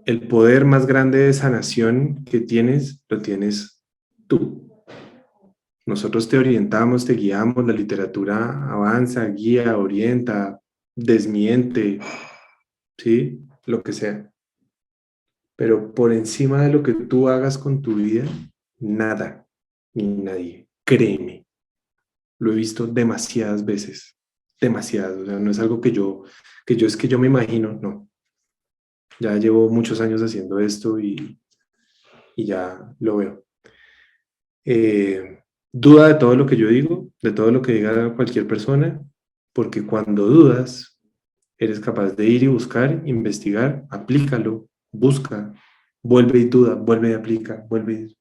El poder más grande de sanación que tienes, lo tienes tú. Nosotros te orientamos, te guiamos, la literatura avanza, guía, orienta, desmiente, ¿sí? Lo que sea. Pero por encima de lo que tú hagas con tu vida, nada ni nadie. Créeme, lo he visto demasiadas veces, demasiadas. O sea, no es algo que yo me imagino, no. Ya llevo muchos años haciendo esto y ya lo veo. Duda de todo lo que yo digo, de todo lo que diga cualquier persona, porque cuando dudas, eres capaz de ir y buscar, investigar, aplícalo, busca, vuelve y duda, vuelve y aplica, vuelve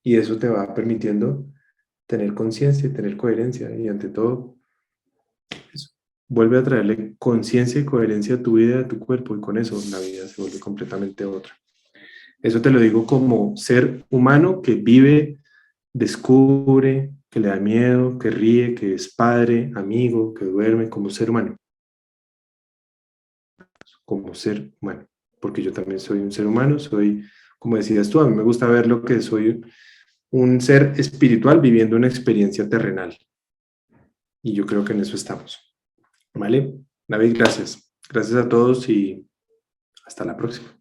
y eso te va permitiendo tener conciencia y tener coherencia y ante todo, eso, vuelve a traerle conciencia y coherencia a tu vida, a tu cuerpo y con eso la vida se vuelve completamente otra. Eso te lo digo como ser humano que vive, descubre, que le da miedo, que ríe, que es padre, amigo, que duerme como ser humano, porque yo también soy un ser humano, soy, como decías tú, a mí me gusta ver lo que soy un ser espiritual viviendo una experiencia terrenal y yo creo que en eso estamos. ¿Vale? David, gracias. Gracias a todos y hasta la próxima.